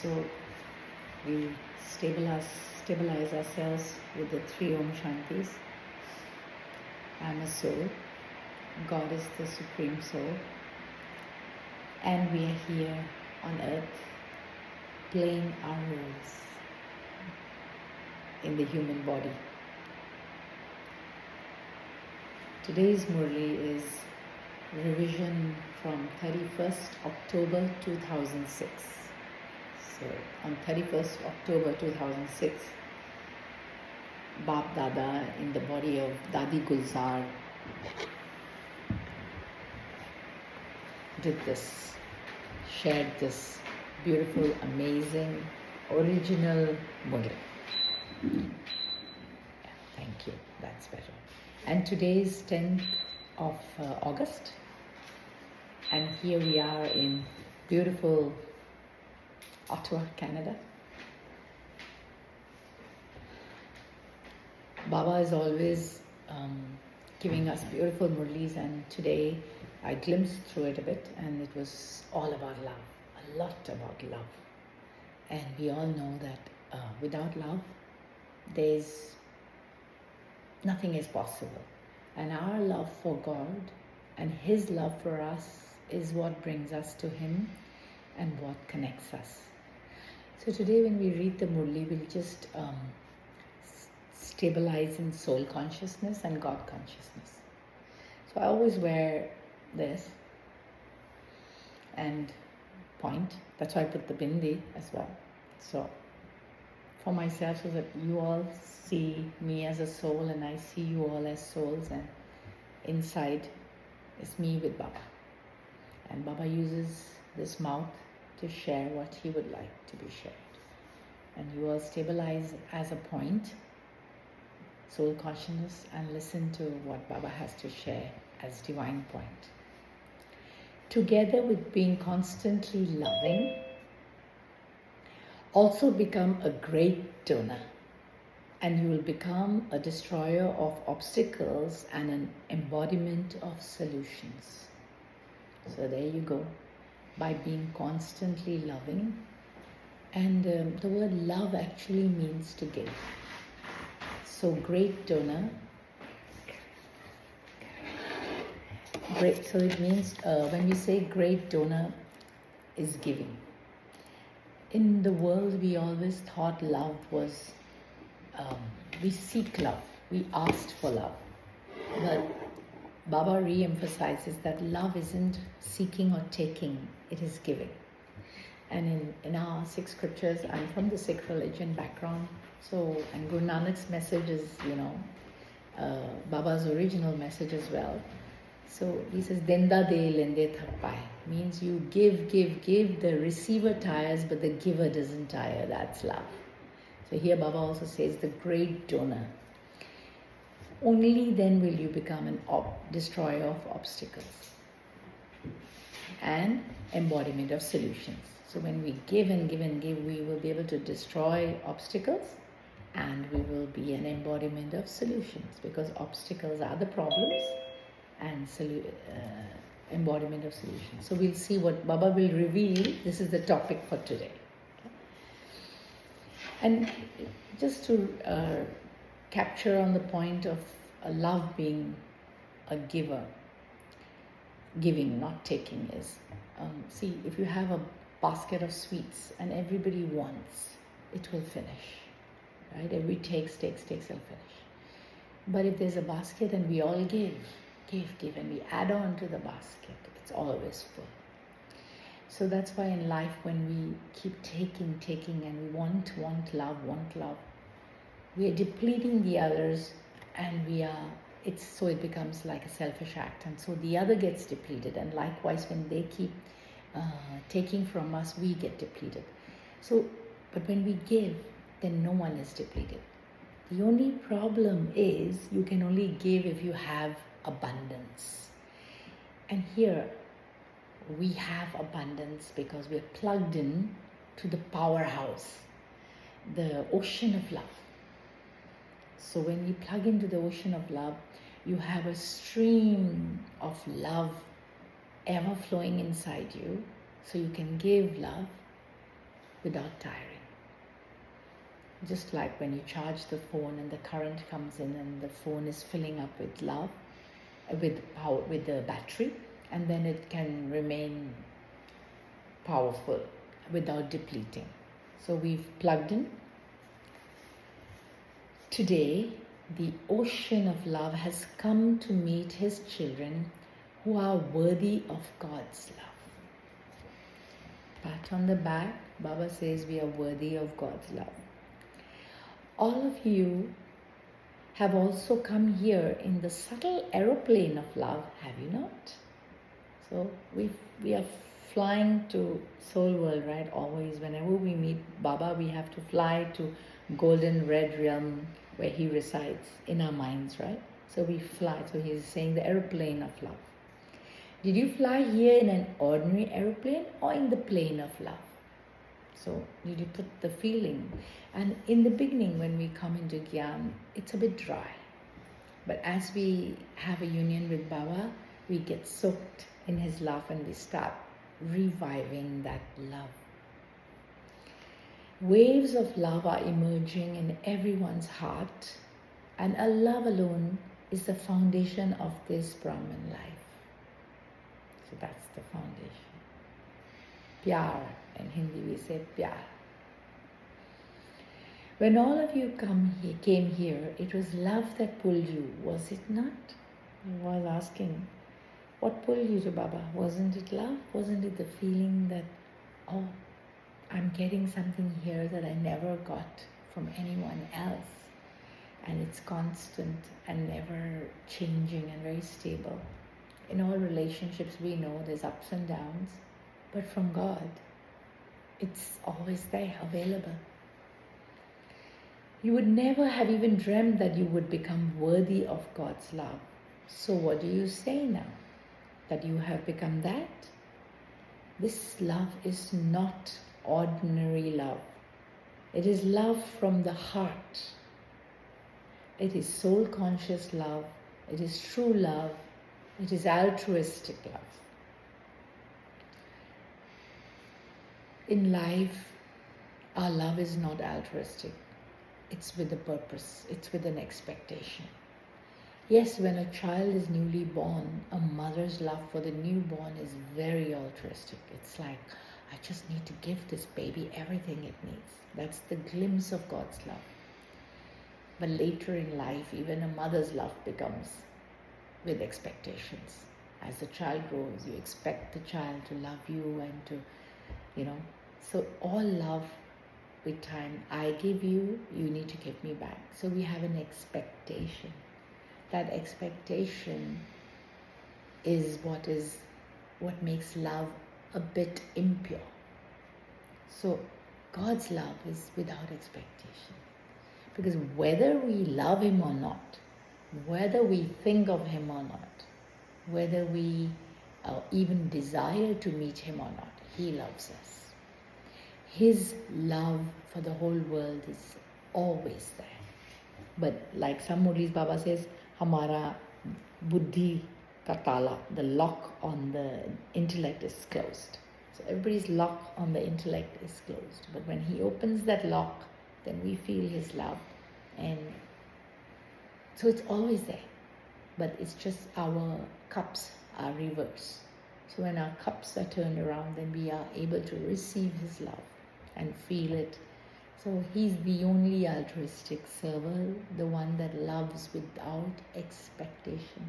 So we stabilize ourselves with the 3 Om Shantis. I am a soul. God is the Supreme Soul. And we are here on earth playing our roles in the human body. Today's Murli is revision from 31st October 2006. So on 31st October 2006, Baap Dada in the body of Dadi Gulzar did this, shared this beautiful, amazing, original Murli. Thank you, that's better. And today is 10th of August, and here we are in beautiful Ottawa, Canada. Baba is always giving us beautiful murlis, and today I glimpsed through it a bit, and it was all about love, a lot about love. And we all know that without love, nothing is possible. And our love for God and His love for us is what brings us to Him and what connects us. So today when we read the Murli, we'll just stabilize in soul consciousness and God consciousness. So I always wear this and point. That's why I put the bindi as well. So for myself, so that you all see me as a soul and I see you all as souls, and inside is me with Baba. And Baba uses this mouth to share what he would like to be shared. And you all stabilize as a point, soul consciousness, and listen to what Baba has to share as divine point. Together with being constantly loving, also become a great donor, and you will become a destroyer of obstacles and an embodiment of solutions. So there you go, by being constantly loving. And the word love actually means to give. So great donor, great, so it means when we say great donor is giving. In the world, we always thought love was, we seek love, we asked for love. But Baba re-emphasizes that love isn't seeking or taking, it is giving. And in our Sikh scriptures, I'm from the Sikh religion background, so, and Guru Nanak's message is, Baba's original message as well. So he says, Denda de lende thak paye, means you give, the receiver tires, but the giver doesn't tire. That's love. So here Baba also says, the great donor. Only then will you become an destroyer of obstacles and embodiment of solutions. So when we give and give and give, we will be able to destroy obstacles, and we will be an embodiment of solutions, because obstacles are the problems and embodiment of solutions. So we'll see what Baba will reveal. This is the topic for today. And just to capture on the point of love being a giver, giving, not taking, is, see, if you have a basket of sweets and everybody wants, it will finish, right? Everybody takes, and finish. But if there's a basket and we all give, and we add on to the basket, it's always full. So that's why in life, when we keep taking, and we want love, we are depleting the others, and it becomes like a selfish act, and so the other gets depleted, and likewise when they keep taking from us, we get depleted. So, but when we give, then no one is depleted. The only problem is you can only give if you have abundance. And here we have abundance because we're plugged in to the powerhouse, the ocean of love. So when you plug into the ocean of love, you have a stream of love ever flowing inside you, so you can give love without tiring. Just like when you charge the phone and the current comes in and the phone is filling up with love, with power, with the battery, and then it can remain powerful without depleting. So we've plugged in. Today, the ocean of love has come to meet his children who are worthy of God's love. Pat on the back, Baba says we are worthy of God's love. All of you have also come here in the subtle aeroplane of love, have you not? So we are flying to soul world, right? Always, whenever we meet Baba, we have to fly to golden red realm where he resides in our minds, right? So we fly. So he's saying the aeroplane of love. Did you fly here in an ordinary aeroplane or in the plane of love? So did you put the feeling? And in the beginning, when we come into Gyan, it's a bit dry. But as we have a union with Baba, we get soaked in his love and we start reviving that love. Waves of love are emerging in everyone's heart, and a love alone is the foundation of this Brahman life. So that's the foundation. Pyar, in Hindi we say pyar. When all of you came here, it was love that pulled you, was it not? I was asking, what pulled you to Baba? Wasn't it love? Wasn't it the feeling that, oh, I'm getting something here that I never got from anyone else, and it's constant and never changing and very stable. In all relationships we know there's ups and downs, but from God, it's always there, available. You would never have even dreamed that you would become worthy of God's love. So what do you say now? That you have become that? This love is not ordinary love. It is love from the heart. It is soul-conscious love. It is true love. It is altruistic love. In life, our love is not altruistic. It's with a purpose. It's with an expectation. Yes, when a child is newly born, a mother's love for the newborn is very altruistic. It's like, I just need to give this baby everything it needs. That's the glimpse of God's love. But later in life, even a mother's love becomes with expectations. As the child grows, you expect the child to love you and to, so all love with time, I give you, you need to give me back. So we have an expectation. That expectation is what makes love a bit impure. So God's love is without expectation. Because whether we love him or not, whether we think of him or not, whether we even desire to meet him or not, he loves us. His love for the whole world is always there. But like some Murlis, Baba says, Hamara buddhi ka tala, the lock on the intellect is closed. So everybody's lock on the intellect is closed. But when he opens that lock, then we feel his love. And so it's always there. But it's just our cups are reversed. So when our cups are turned around, then we are able to receive his love and feel it. So he's the only altruistic server, the one that loves without expectation.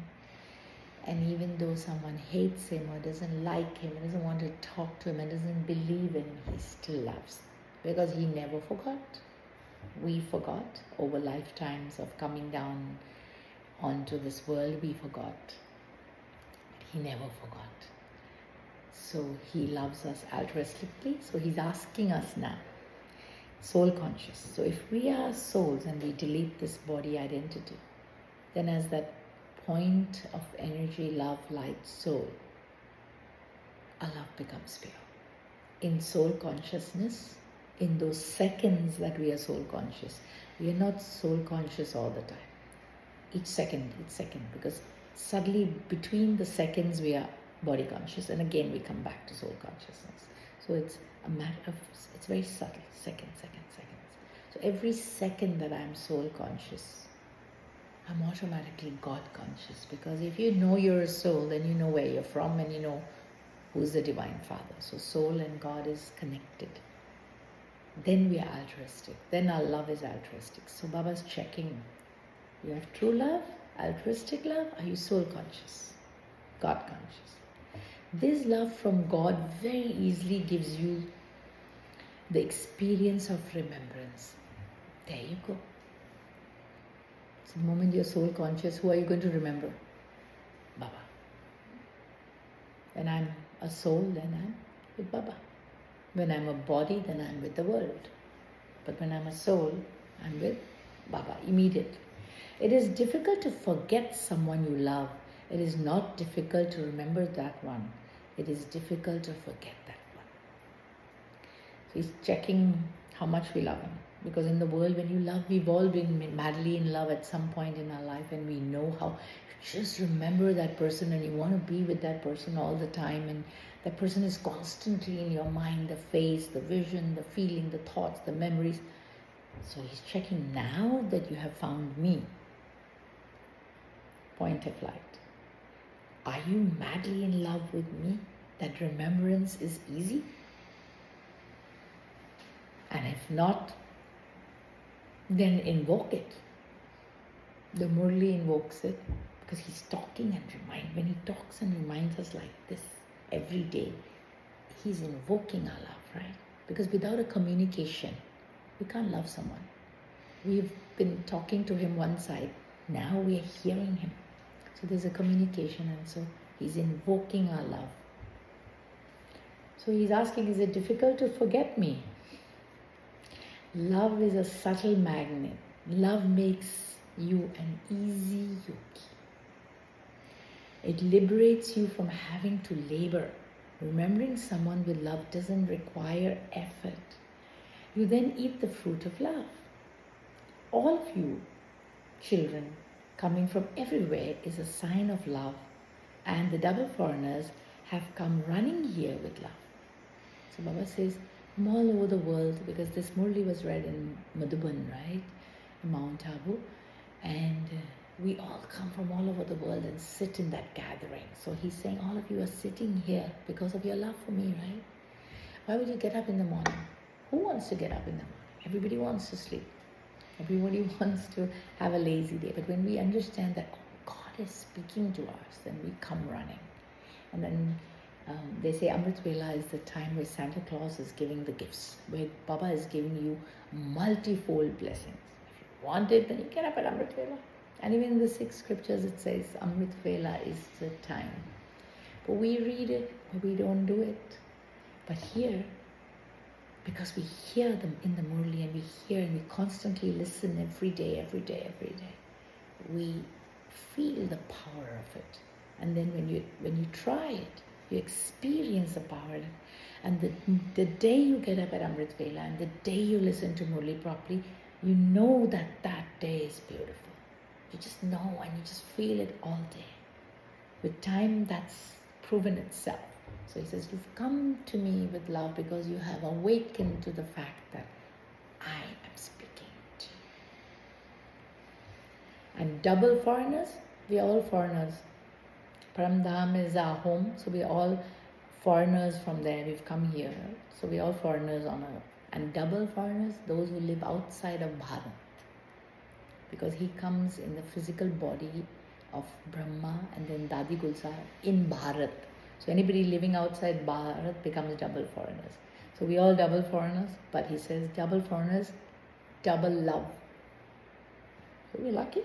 And even though someone hates him or doesn't like him, doesn't want to talk to him and doesn't believe in him, he still loves. Because he never forgot. We forgot over lifetimes of coming down onto this world, we forgot. But he never forgot. So he loves us altruistically. So he's asking us now, soul conscious. So if we are souls and we delete this body identity, then as that point of energy, love, light, soul, our love becomes pure. In soul consciousness, in those seconds that we are soul conscious, we are not soul conscious all the time. Each second, because suddenly between the seconds we are body conscious, and again we come back to soul consciousness. So it's a matter of, it's very subtle, seconds. So every second that I'm soul conscious, I'm automatically God conscious, because if you know you're a soul, then you know where you're from and you know who's the Divine Father. So soul and God is connected. Then we are altruistic. Then our love is altruistic. So Baba's checking. You have true love, altruistic love, are you soul conscious, God conscious? This love from God very easily gives you the experience of remembrance. There you go. So the moment you're soul conscious, who are you going to remember? Baba. When I'm a soul, then I'm with Baba. When I'm a body, then I'm with the world. But when I'm a soul, I'm with Baba, immediately. It is difficult to forget someone you love. It is not difficult to remember that one. It is difficult to forget that one. So he's checking how much we love him. Because in the world, when you love, we've all been madly in love at some point in our life, and we know how you just remember that person and you want to be with that person all the time, and that person is constantly in your mind, the face, the vision, the feeling, the thoughts, the memories. So he's checking now that you have found me. Point of light. Are you madly in love with me? That remembrance is easy? And if not, then invoke it. The Murli invokes it because he's talking and when he talks and reminds us like this every day, he's invoking our love, right? Because without a communication, we can't love someone. We've been talking to him one side, now we are hearing him. So there's a communication, and so he's invoking our love. So he's asking, is it difficult to forget me? Love is a subtle magnet. Love makes you an easy yogi. It liberates you from having to labor. Remembering someone with love doesn't require effort. You then eat the fruit of love. All of you, children, coming from everywhere is a sign of love, and the double foreigners have come running here with love. So Baba says, from all over the world, because this Murli was read in Madhuban, right, in Mount Abu, and we all come from all over the world and sit in that gathering. So he's saying, all of you are sitting here because of your love for me, right? Why would you get up in the morning? Who wants to get up in the morning? Everybody wants to sleep. Everybody wants to have a lazy day. But when we understand that God is speaking to us, then we come running. And then they say Amrit Vela is the time where Santa Claus is giving the gifts, where Baba is giving you multifold blessings. If you want it, then you get up at Amrit Vela. And even in the 6 scriptures it says Amrit Vela is the time. But we read it, but we don't do it. But here, because we hear them in the Murli, and we hear and we constantly listen every day, we feel the power of it. And then when you try it, you experience the power. And the day you get up at Amrit Vela and the day you listen to Murli properly, you know that day is beautiful. You just know, and you just feel it all day. With time, that's proven itself. So he says, you've come to me with love because you have awakened to the fact that I am speaking to you. And double foreigners, we are all foreigners. Paramdham is our home, so we are all foreigners from there. We've come here, so we are all foreigners on earth. And double foreigners, those who live outside of Bharat. Because he comes in the physical body of Brahma and then Dadi Gulsa in Bharat. So anybody living outside Bharat becomes double foreigners. So we all double foreigners, but he says double foreigners, double love. So we're lucky.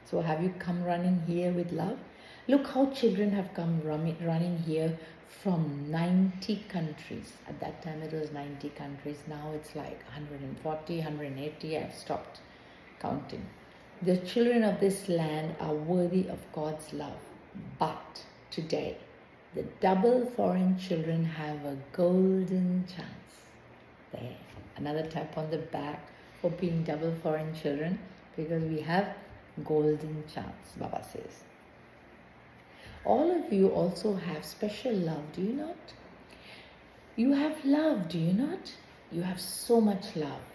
So have you come running here with love? Look how children have come running here from 90 countries. At that time it was 90 countries. Now it's like 140, 180. I've stopped counting. The children of this land are worthy of God's love. But today, the double foreign children have a golden chance. There, another tap on the back for being double foreign children, because we have golden chance, Baba says. All of you also have special love, do you not? You have love, do you not? You have so much love.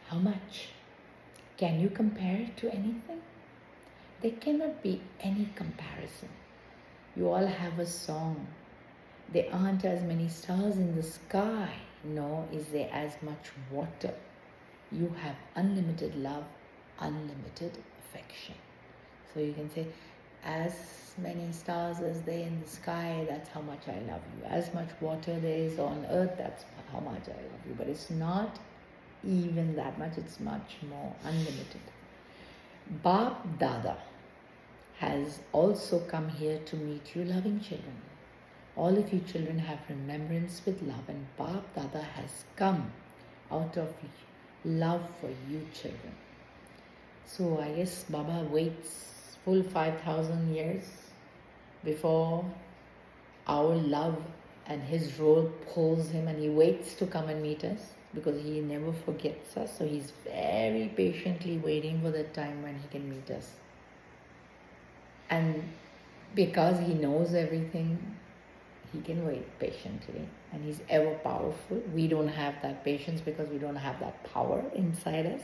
How much? Can you compare it to anything? There cannot be any comparison. You all have a song. There aren't as many stars in the sky, nor is there as much water. You have unlimited love, unlimited affection. So you can say, as many stars as there in the sky, that's how much I love you. As much water there is on earth, that's how much I love you. But it's not even that much, it's much more unlimited. Baap Dada has also come here to meet you loving children. All of you children have remembrance with love, and Baap Dada has come out of love for you children. So I guess Baba waits full 5,000 years before our love and his role pulls him, and he waits to come and meet us because he never forgets us. So he's very patiently waiting for the time when he can meet us. And because he knows everything, he can wait patiently, and he's ever powerful. We don't have that patience because we don't have that power inside us.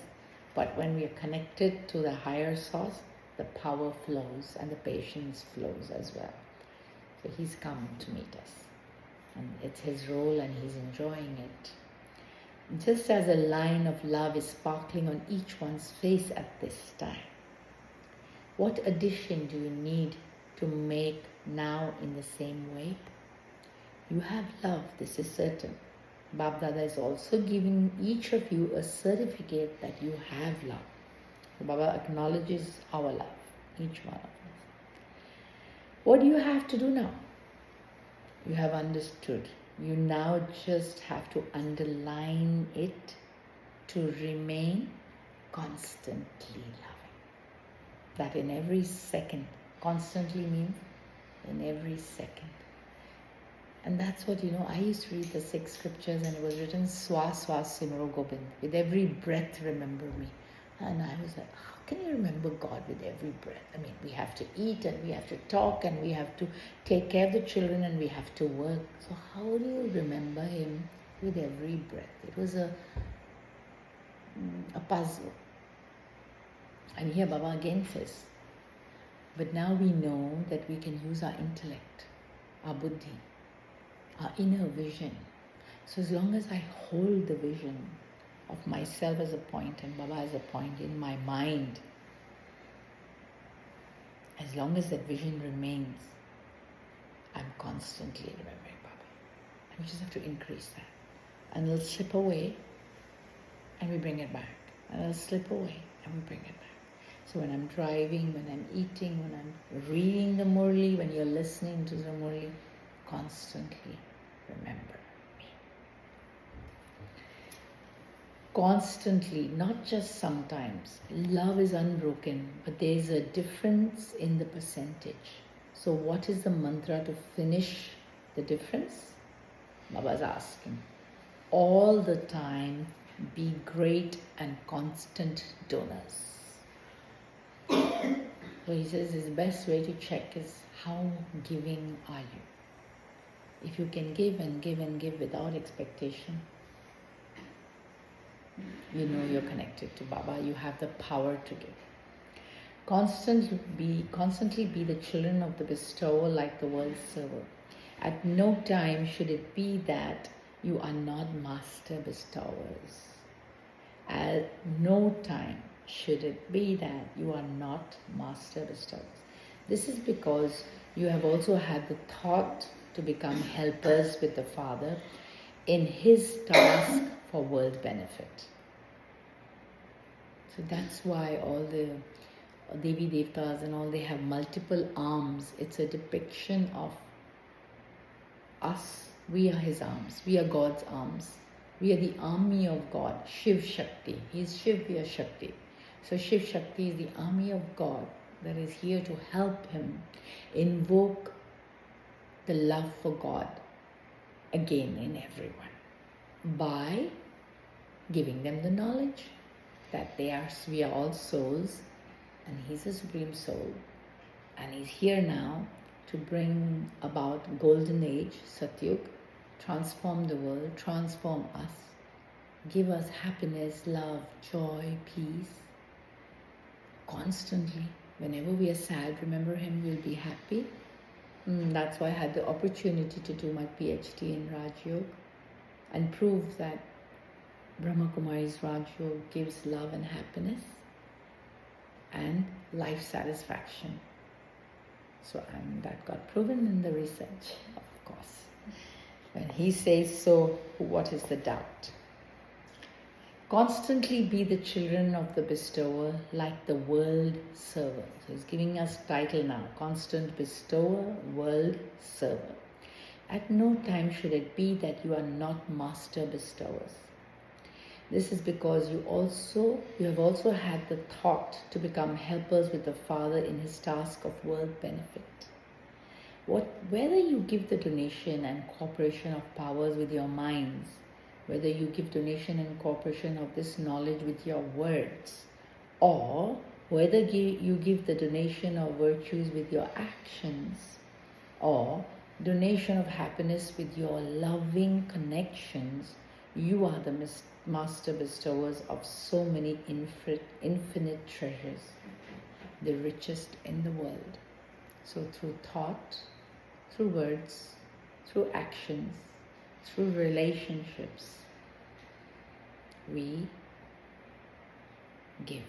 But when we are connected to the higher source, the power flows and the patience flows as well. So he's come to meet us, and it's his role and he's enjoying it. Just as a line of love is sparkling on each one's face at this time, what addition do you need to make now in the same way? You have love, this is certain. Baap Dada is also giving each of you a certificate that you have love. So Baba acknowledges our love, each one of us. What do you have to do now? You have understood. You now just have to underline it to remain constantly loving. That in every second, constantly means in every second. And that's what, I used to read the 6 scriptures, and it was written, Swa Swa Simro Gobind. With every breath, remember me. And I was like, how can you remember God with every breath? I mean, we have to eat, and we have to talk, and we have to take care of the children, and we have to work. So how do you remember him with every breath? It was a puzzle. And here Baba again says, but now we know that we can use our intellect, our buddhi, our inner vision. So as long as I hold the vision of myself as a point and Baba as a point in my mind, as long as that vision remains, I'm constantly remembering Baba. And we just have to increase that. And it'll slip away, and we bring it back. And it'll slip away, and we bring it back. So when I'm driving, when I'm eating, when I'm reading the Murli, when you're listening to the Murli, constantly remember me. Constantly, not just sometimes. Love is unbroken, but there is a difference in the percentage. So what is the mantra to finish the difference? Baba's asking. All the time, be great and constant donors. So he says his best way to check is how giving are you? If you can give and give and give without expectation, you know you're connected to Baba. You have the power to give. Constantly be the children of the bestower like the world's server. At no time should it be that you are not master bestowers. At no time should it be that you are not master bestowers. This is because you have also had the thought to become helpers with the Father in his task for world benefit. So that's why all the Devi Devtas and all, they have multiple arms. It's a depiction of us. We are his arms. We are God's arms. We are the army of God. Shiv Shakti. He is Shiv, we are Shakti. So Shiv Shakti is the army of God that is here to help him invoke the love for God again in everyone by giving them the knowledge that we are all souls, and he's a supreme soul, and he's here now to bring about golden age, Satyug, transform the world, transform us, give us happiness, love, joy, peace, constantly. Whenever we are sad, remember Him, we'll be happy. That's why I had the opportunity to do my PhD in Raj Yoga and prove that Brahma Kumari's Raj Yoga gives love and happiness and life satisfaction. So that got proven in the research, of course. When He says so, what is the doubt? Constantly be the children of the bestower like the world server. So He's giving us title now, constant bestower, world server. At no time should it be that you are not master bestowers. This is because you have also had the thought to become helpers with the Father in His task of world benefit. Whether you give the donation and cooperation of powers with your minds, whether you give donation and cooperation of this knowledge with your words, or whether you give the donation of virtues with your actions, or donation of happiness with your loving connections, you are the master bestowers of so many infinite treasures, the richest in the world. So through thought, through words, through actions, through relationships, we give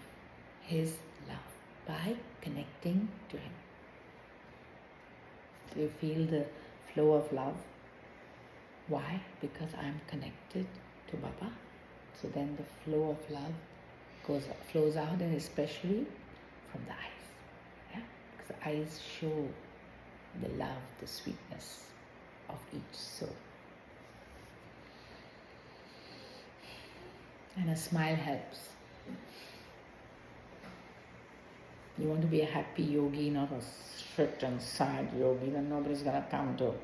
His love by connecting to Him. Do you feel the flow of love? Why? Because I am connected to Baba. So then the flow of love flows out, and especially from the eyes. Yeah? Because the eyes show the love, the sweetness of each soul. And a smile helps. You want to be a happy yogi, not a strict and sad yogi, then nobody's going to come to.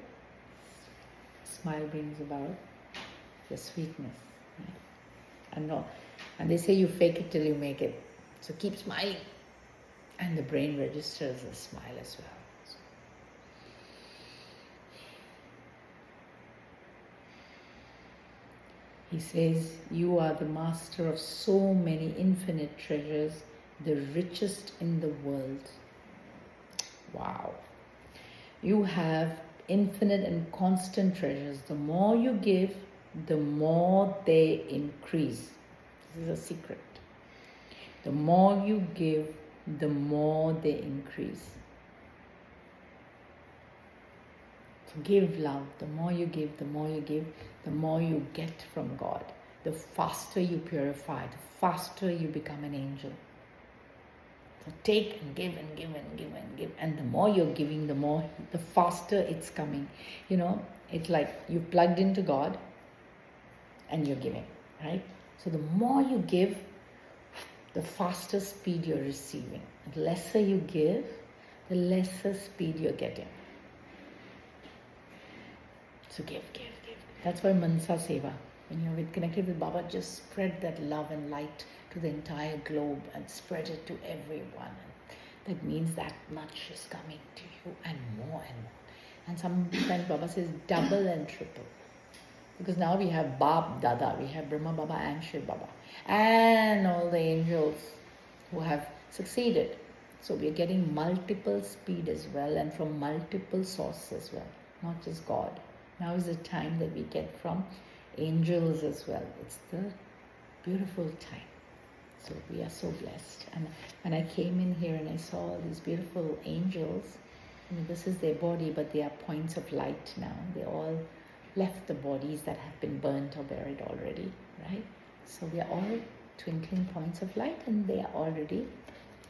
Smile brings about the sweetness. Right? And they say you fake it till you make it. So keep smiling. And the brain registers a smile as well. He says, you are the master of so many infinite treasures, the richest in the world. Wow. You have infinite and constant treasures. The more you give, the more they increase. This is a secret. The more you give, the more they increase. Give love. The more you give, the more you give, the more you get from God. The faster you purify, the faster you become an angel. So take and give and give and give and give. And the more you're giving, the faster it's coming. You know, it's like you've plugged into God and you're giving, right? So the more you give, the faster speed you're receiving. The lesser you give, the lesser speed you're getting. So give. That's why Mansa Seva. When you're connected with Baba, just spread that love and light to the entire globe and spread it to everyone. That means that much is coming to you and more and more. And sometimes Baba says double and triple. Because now we have Bab Dada, we have Brahma Baba and Shiv Baba. And all the angels who have succeeded. So we are getting multiple speed as well and from multiple sources as well. Not just God. Now is the time that we get from angels as well. It's the beautiful time. So we are so blessed. And when I came in here and I saw all these beautiful angels, this is their body, but they are points of light now. They all left the bodies that have been burnt or buried already, right? So we are all twinkling points of light, and they are already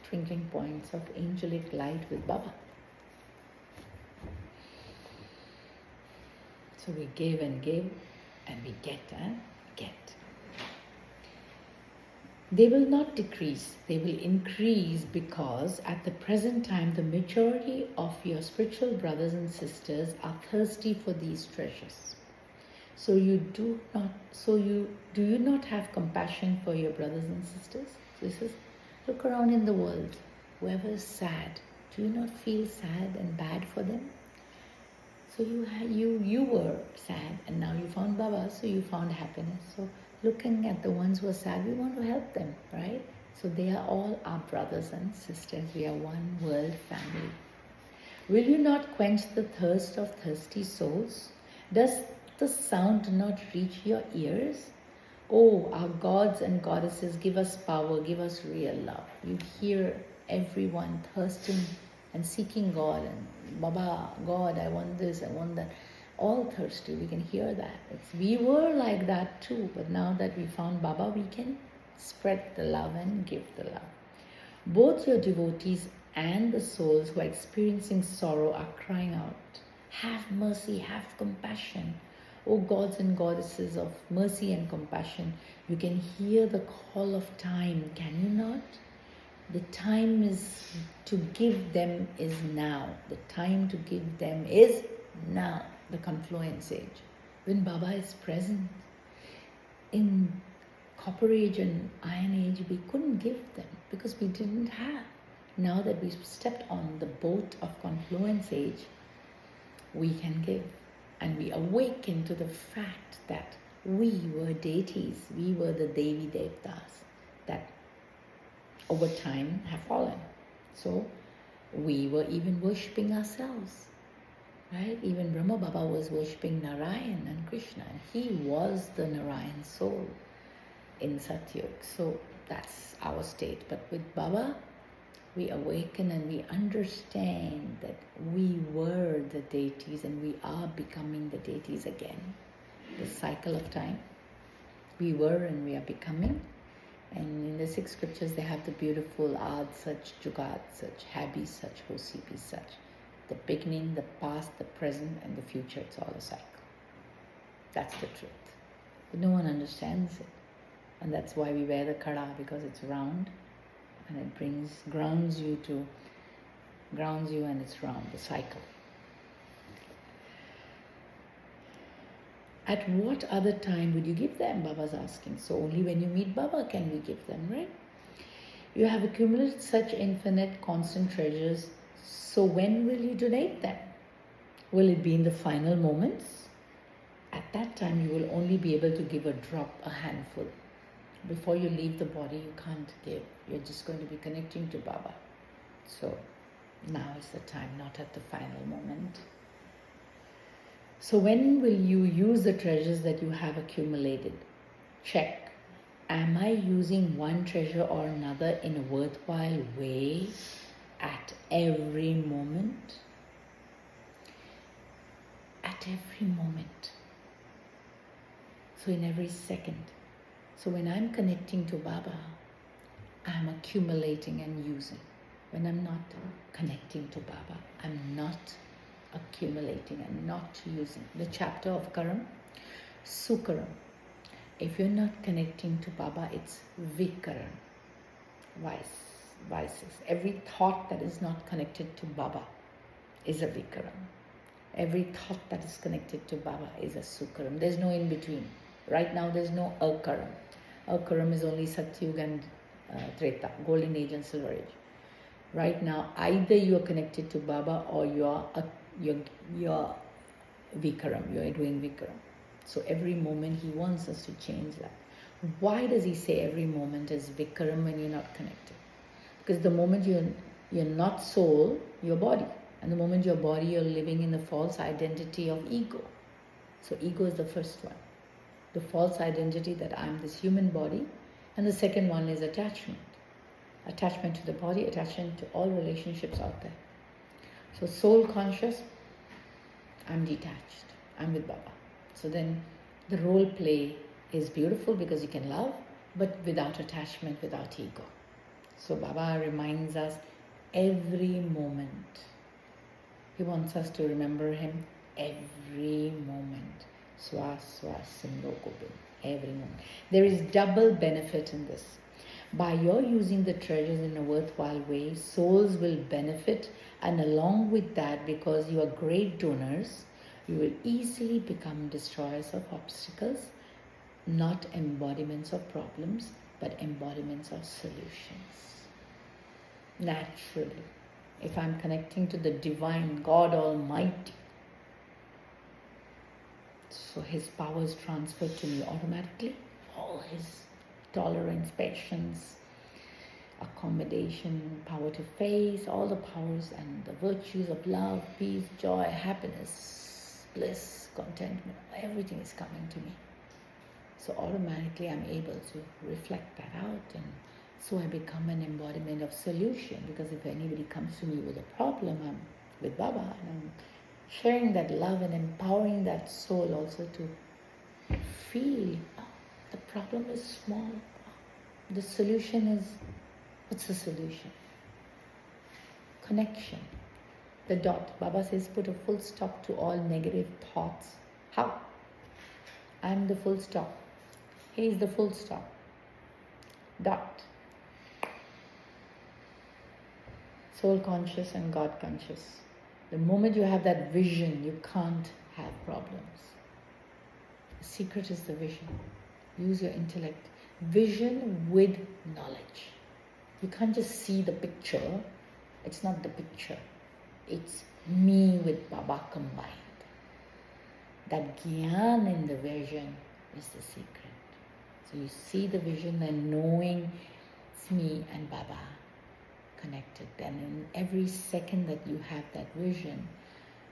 twinkling points of angelic light with Baba. So we give, and we get and get. They will not decrease, they will increase, because at the present time the majority of your spiritual brothers and sisters are thirsty for these treasures. So do you not have compassion for your brothers and sisters? So he says, look around in the world. Whoever is sad, do you not feel sad and bad for them? So you were sad, and now you found Baba, so you found happiness. So looking at the ones who are sad, we want to help them, right? So they are all our brothers and sisters. We are one world family. Will you not quench the thirst of thirsty souls? Does the sound not reach your ears? Oh, our gods and goddesses, give us power, give us real love. You hear everyone thirsting and seeking God, and Baba, God, I want this, I want that. All thirsty, we can hear that. We were like that too, but now that we found Baba, we can spread the love and give the love. Both your devotees and the souls who are experiencing sorrow are crying out, have mercy, have compassion. O gods and goddesses of mercy and compassion, you can hear the call of time, can you not? The time is to give them is now. The time to give them is now, the confluence age, when Baba is present. In Copper Age and Iron Age, we couldn't give them because we didn't have. Now that we've stepped on the boat of Confluence Age, we can give. And we awaken to the fact that we were deities, we were the Devi Devtas that over time have fallen. So we were even worshipping ourselves, right? Even Brahma Baba was worshipping Narayan and Krishna, and he was the Narayan soul in Satyug. So that's our state. But with Baba, we awaken and we understand that we were the deities and we are becoming the deities again. The cycle of time. We were and we are becoming. And in the 6 scriptures, they have the beautiful Ad Sach, Jugat Sach, Habi Sach, Hosi Bhi Sach. The beginning, the past, the present, and the future, it's all a cycle. That's the truth. But no one understands it. And that's why we wear the kada, because it's round and it grounds you and it's round, the cycle. At what other time would you give them? Baba's asking. So only when you meet Baba can we give them, right? You have accumulated such infinite, constant treasures. So when will you donate them? Will it be in the final moments? At that time, you will only be able to give a drop, a handful. Before you leave the body, you can't give. You're just going to be connecting to Baba. So now is the time, not at the final moment. So when will you use the treasures that you have accumulated? Check. Am I using one treasure or another in a worthwhile way at every moment? At every moment. So in every second. So when I'm connecting to Baba, I'm accumulating and using. When I'm not connecting to Baba, I'm not accumulating and not using. The chapter of Karam, Sukaram. If you're not connecting to Baba, it's Vikaram, vices. Every thought that is not connected to Baba is a Vikaram. Every thought that is connected to Baba is a Sukaram. There's no in between. Right now there's no Akaram. Akaram is only Satyug and Treta, Golden Age and Silver Age. Right now, either you are connected to Baba or you're Vikaram, you're doing Vikaram. So every moment he wants us to change that. Why does he say every moment is Vikaram when you're not connected? Because the moment you're not soul, you're body. And the moment you're body, you're living in the false identity of ego. So ego is the first one. The false identity that I'm this human body. And the second one is attachment. Attachment to the body, attachment to all relationships out there. So soul conscious, I'm detached. I'm with Baba. So then the role play is beautiful because you can love, but without attachment, without ego. So Baba reminds us every moment. He wants us to remember him every moment. Swas, Sindho Gobind. Every moment. There is double benefit in this. By your using the treasures in a worthwhile way, souls will benefit, and along with that, because you are great donors, you will easily become destroyers of obstacles, not embodiments of problems, but embodiments of solutions. Naturally, if I'm connecting to the divine God Almighty, So his power is transferred to me automatically. All his tolerance, patience, accommodation, power to face, all the powers and the virtues of love, peace, joy, happiness, bliss, contentment, everything is coming to me. So automatically I'm able to reflect that out, and so I become an embodiment of solution. Because if anybody comes to me with a problem, I'm with Baba, and I'm sharing that love and empowering that soul also to feel, the problem is small. The solution is, what's the solution? Connection. The dot. Baba says put a full stop to all negative thoughts. How? I'm the full stop. He is the full stop. Dot. Soul conscious and God conscious. The moment you have that vision, you can't have problems. The secret is the vision. Use your intellect. Vision with knowledge. You can't just see the picture. It's not the picture. It's me with Baba combined. That gyan in the vision is the secret. So you see the vision and knowing it's me and Baba connected. Then in every second that you have that vision,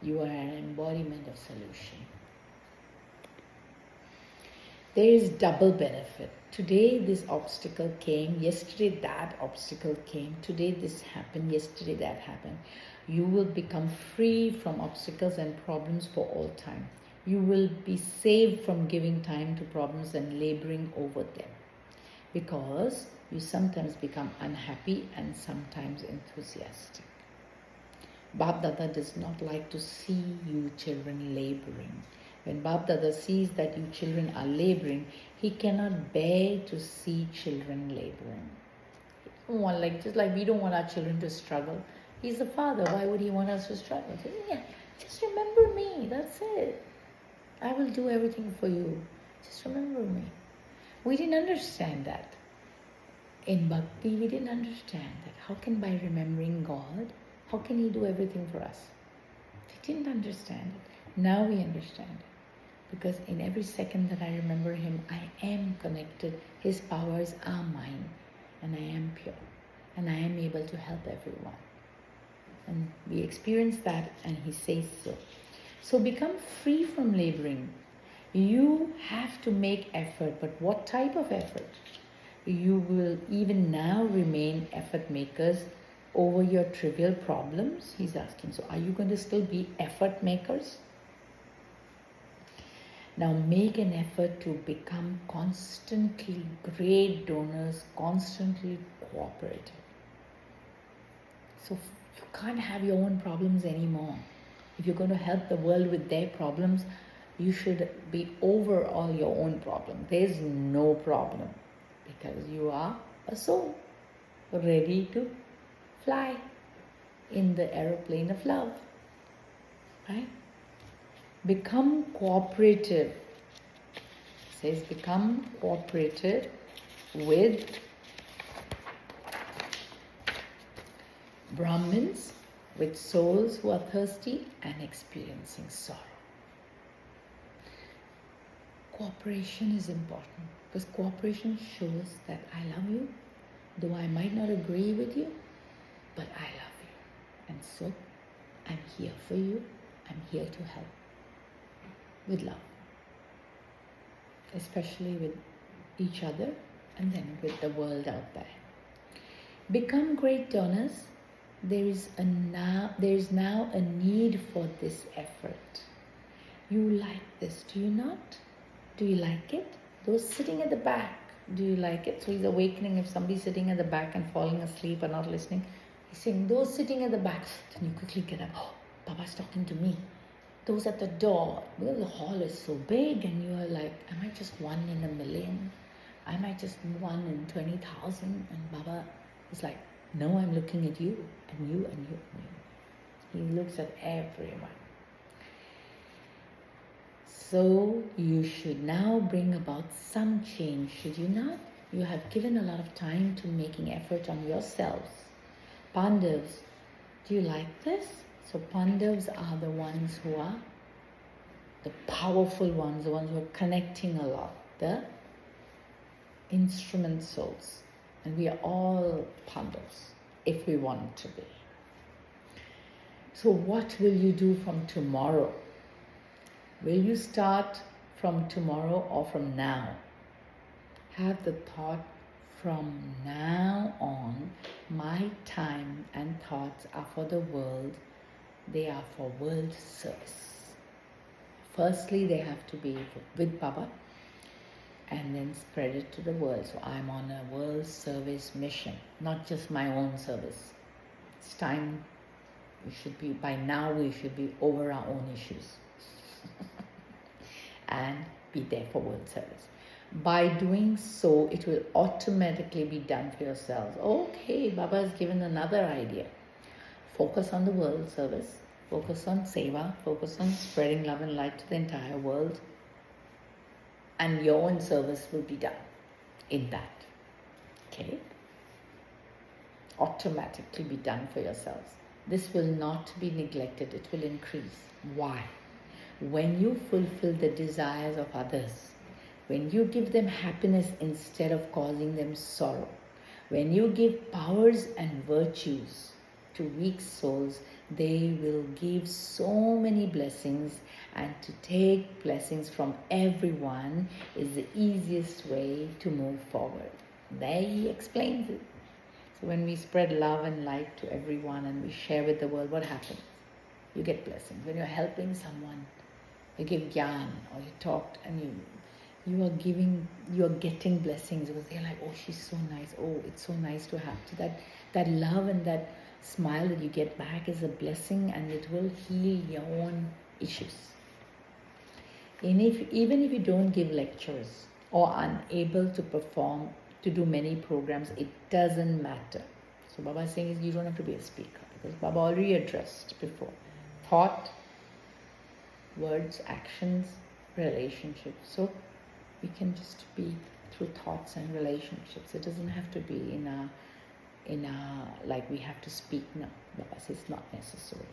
you are an embodiment of solution. There is double benefit. Today this obstacle came, yesterday that obstacle came, today this happened, yesterday that happened. You will become free from obstacles and problems for all time. You will be saved from giving time to problems and laboring over them. Because you sometimes become unhappy and sometimes enthusiastic. Bap Dada does not like to see you children laboring. When Bap Dada sees that you children are laboring, he cannot bear to see children laboring. Just like we don't want our children to struggle. He's the father, why would he want us to struggle? He says, yeah, just remember me, that's it. I will do everything for you. Just remember me. We didn't understand that. In Bhakti, we didn't understand that. How can by remembering God, how can he do everything for us? We didn't understand it. Now we understand it. Because in every second that I remember him, I am connected. His powers are mine. And I am pure. And I am able to help everyone. And we experience that, and he says so. So become free from laboring. You have to make effort, but what type of effort? You will even now remain effort makers over your trivial problems, he's asking. So are you going to still be effort makers? Now make an effort to become constantly great donors, constantly cooperative. So you can't have your own problems anymore. If you're going to help the world with their problems, you should be over all your own problems. There's no problem because you are a soul ready to fly in the aeroplane of love. Right? Become cooperative. It says become cooperative with Brahmins, with souls who are thirsty and experiencing sorrow. Cooperation is important because cooperation shows that I love you, though I might not agree with you, but I love you. And so I'm here for you, I'm here to help with love, especially with each other and then with the world out there. Become great donors. There is now a need for this effort. You like this, do you not? Do you like it? Those sitting at the back, do you like it? So he's awakening if somebody's sitting at the back and falling asleep or not listening. He's saying, those sitting at the back, then you quickly get up. Oh, Baba's talking to me. Those at the door, because the hall is so big and you are like, am I just one in a million? Am I just one in 20,000? And Baba is like, no, I'm looking at you and you and you and you. He looks at everyone. So you should now bring about some change, should you not? You have given a lot of time to making effort on yourselves. Pandavas, do you like this? So Pandavas are the ones who are the powerful ones, the ones who are connecting a lot, the instrument souls. And we are all pandavas if we want to be. So what will you do from tomorrow? Will you start from tomorrow or from now? Have the thought, from now on, my time and thoughts are for the world. They are for world service. Firstly, they have to be with Baba, and then spread it to the world. So I'm on a world service mission, not just my own service. It's time by now we should be over our own issues and be there for world service. By doing so, it will automatically be done for yourselves. Okay, Baba has given another idea. Focus on the world service, focus on seva, focus on spreading love and light to the entire world, and your own service will be done in that. Okay? Automatically be done for yourselves. This will not be neglected, it will increase. Why? When you fulfill the desires of others, when you give them happiness instead of causing them sorrow, when you give powers and virtues to weak souls, they will give so many blessings, and to take blessings from everyone is the easiest way to move forward. There he explains it. So when we spread love and light to everyone and we share with the world, what happens? You get blessings. When you're helping someone, you give gyan, or you talked and you are getting blessings because they're like, oh, she's so nice. Oh, it's so nice to have. So that love and that smile that you get back is a blessing, and it will heal your own issues. And even if you don't give lectures or unable to perform, to do many programs, it doesn't matter. So Baba is saying is you don't have to be a speaker, because Baba already addressed before. Thought, words, actions, relationships. So we can just be through thoughts and relationships. It doesn't have to be in a like we have to speak. No, Baba says it's not necessary.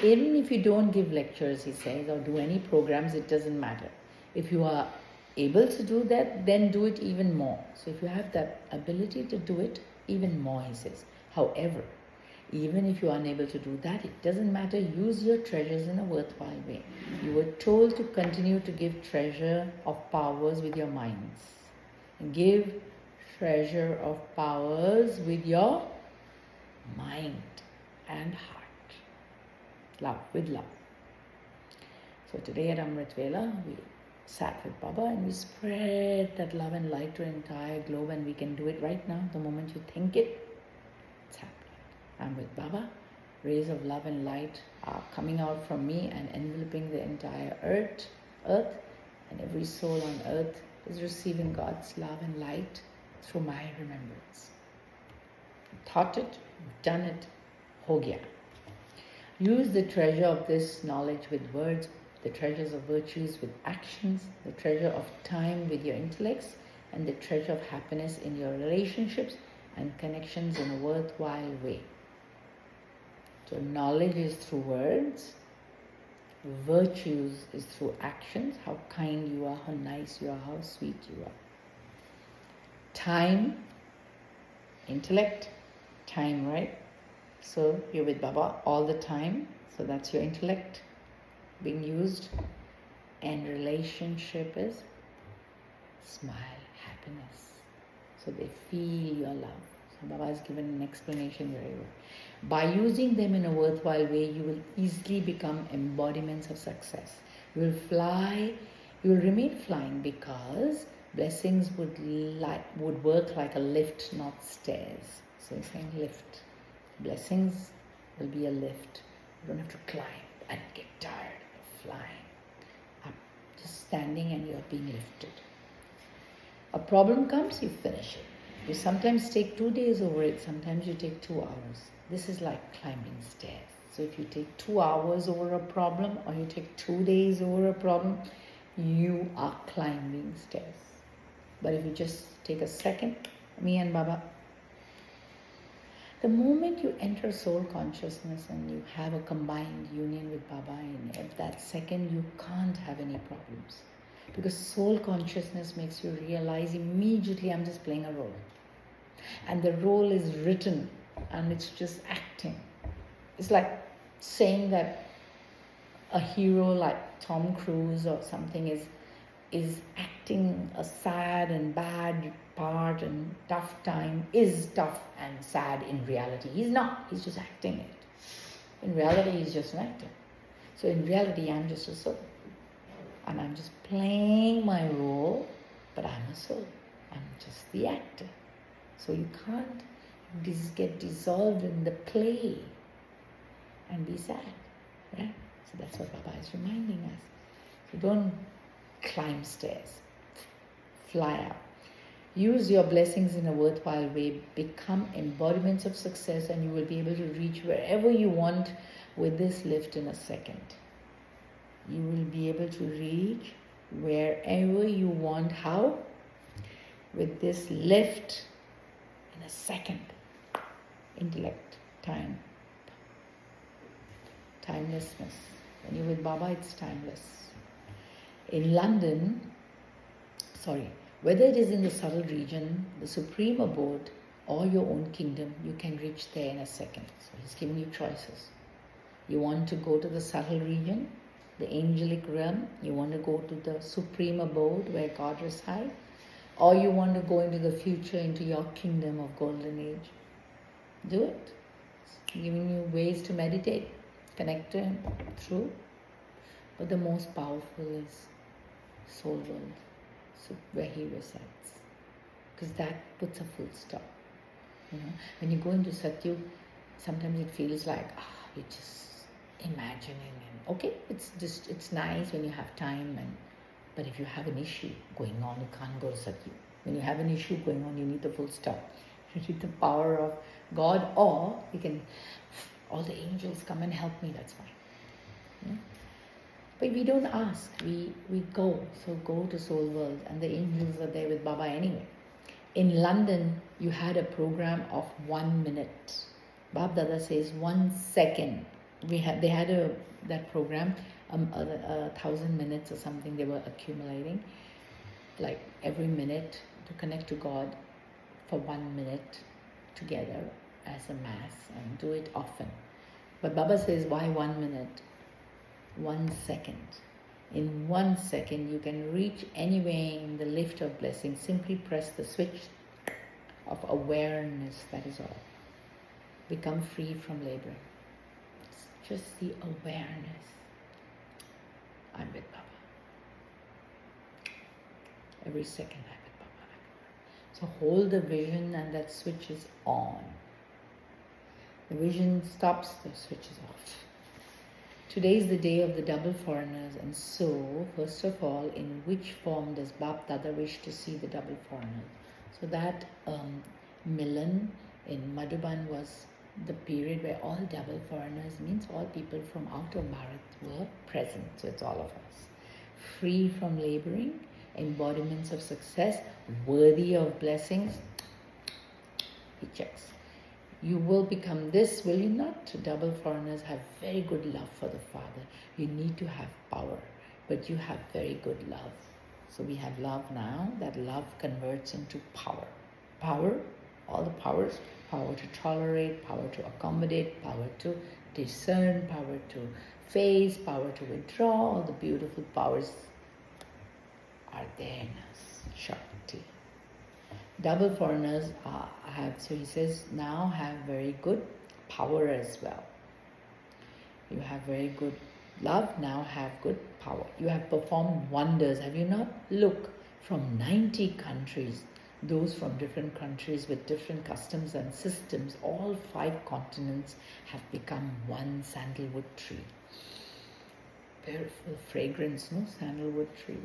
Even if you don't give lectures, he says, or do any programs, it doesn't matter. If you are able to do that, then do it even more. So if you have that ability to do it, even more, he says. However, even if you are unable to do that, it doesn't matter. Use your treasures in a worthwhile way. You were told to continue to give treasure of powers with your minds. Give treasure of powers with your mind and heart. Love, with love. So today at Amrit Vela, we sat with Baba and we spread that love and light to the entire globe, and we can do it right now. The moment you think it, it's happening. I'm with Baba. Rays of love and light are coming out from me and enveloping the entire earth, and every soul on earth is receiving God's love and light through my remembrance. Thought it, done it, ho gaya. Use the treasure of this knowledge with words, the treasures of virtues with actions, the treasure of time with your intellects, and the treasure of happiness in your relationships and connections in a worthwhile way. So knowledge is through words, virtues is through actions, how kind you are, how nice you are, how sweet you are. Time, intellect, time, right? So you're with Baba all the time, so that's your intellect being used. And relationship is smile, happiness. So they feel your love. So Baba has given an explanation very well. By using them in a worthwhile way, you will easily become embodiments of success. You will fly, you will remain flying, because blessings would work like a lift, not stairs. So he's saying lift. Blessings will be a lift. You don't have to climb and get tired of flying up. Just standing and you're being lifted. A problem comes, you finish it. You sometimes take 2 days over it, sometimes you take 2 hours. This is like climbing stairs. So if you take 2 hours over a problem, or you take 2 days over a problem, you are climbing stairs. But if you just take a second, me and Baba, The moment you enter soul consciousness and you have a combined union with Baba, and at that second you can't have any problems. Because soul consciousness makes you realize immediately I'm just playing a role. And the role is written and it's just acting. It's like saying that a hero like Tom Cruise or something is acting a sad and bad part and tough time, is tough and sad in reality. He's not, he's just acting it. In reality, he's just an actor. So in reality, I'm just a soul. And I'm just playing my role, but I'm a soul. I'm just the actor. So you can't get dissolved in the play and be sad, right? So that's what Baba is reminding us. So don't climb stairs, fly up. Use your blessings in a worthwhile way. Become embodiments of success, and you will be able to reach wherever you want with this lift in a second. You will be able to reach wherever you want. How? With this lift in a second. Intellect, time, timelessness. When you're with Baba, it's timeless. In London, whether it is in the subtle region, the supreme abode, or your own kingdom, you can reach there in a second. So he's giving you choices. You want to go to the subtle region, the angelic realm, you want to go to the supreme abode where God resides, or you want to go into the future, into your kingdom of golden age. Do it. It's giving you ways to meditate, connect to him through. But the most powerful is soul world, so where he resides, because that puts a full stop. When you go into Satyug, sometimes it feels like you're just imagining, and okay, it's nice when you have time, but if you have an issue going on, you can't go to Satyug. When you have an issue going on, you need the full stop. You need the power of God, or you can, all the angels come and help me, that's fine. But we don't ask, we go. So go to Soul World, and the angels are there with Baba anyway. In London, you had a program of 1 minute. Bab Dada says 1 second. They had that program, 1,000 minutes or something they were accumulating, like every minute to connect to God for 1 minute together as a mass, and do it often. But Baba says, why 1 minute? 1 second. In 1 second, you can reach anywhere in the lift of blessing. Simply press the switch of awareness, that is all. Become free from laboring. It's just the awareness. I'm with Baba. Every second I'm with Baba. So hold the vision, and that switch is on. The vision stops, the switch is off. Today is the day of the double foreigners, and so, first of all, in which form does Bap Dada wish to see the double foreigners? So that Milan in Madhuban was the period where all double foreigners, means all people from outer Bharat were present. So it's all of us. Free from laboring, embodiments of success, worthy of blessings. He checks. You will become this, will you not? Double foreigners have very good love for the Father. You need to have power, but you have very good love. So we have love now. That love converts into power. Power, all the powers. Power to tolerate, power to accommodate, power to discern, power to face, power to withdraw. All the beautiful powers are there in us. Shakti. Double foreigners have, so he says, now have very good power as well. You have very good love, now have good power. You have performed wonders, have you not? Look, from 90 countries, those from different countries with different customs and systems, all 5 continents have become one sandalwood tree. Beautiful fragrance, no? Sandalwood tree.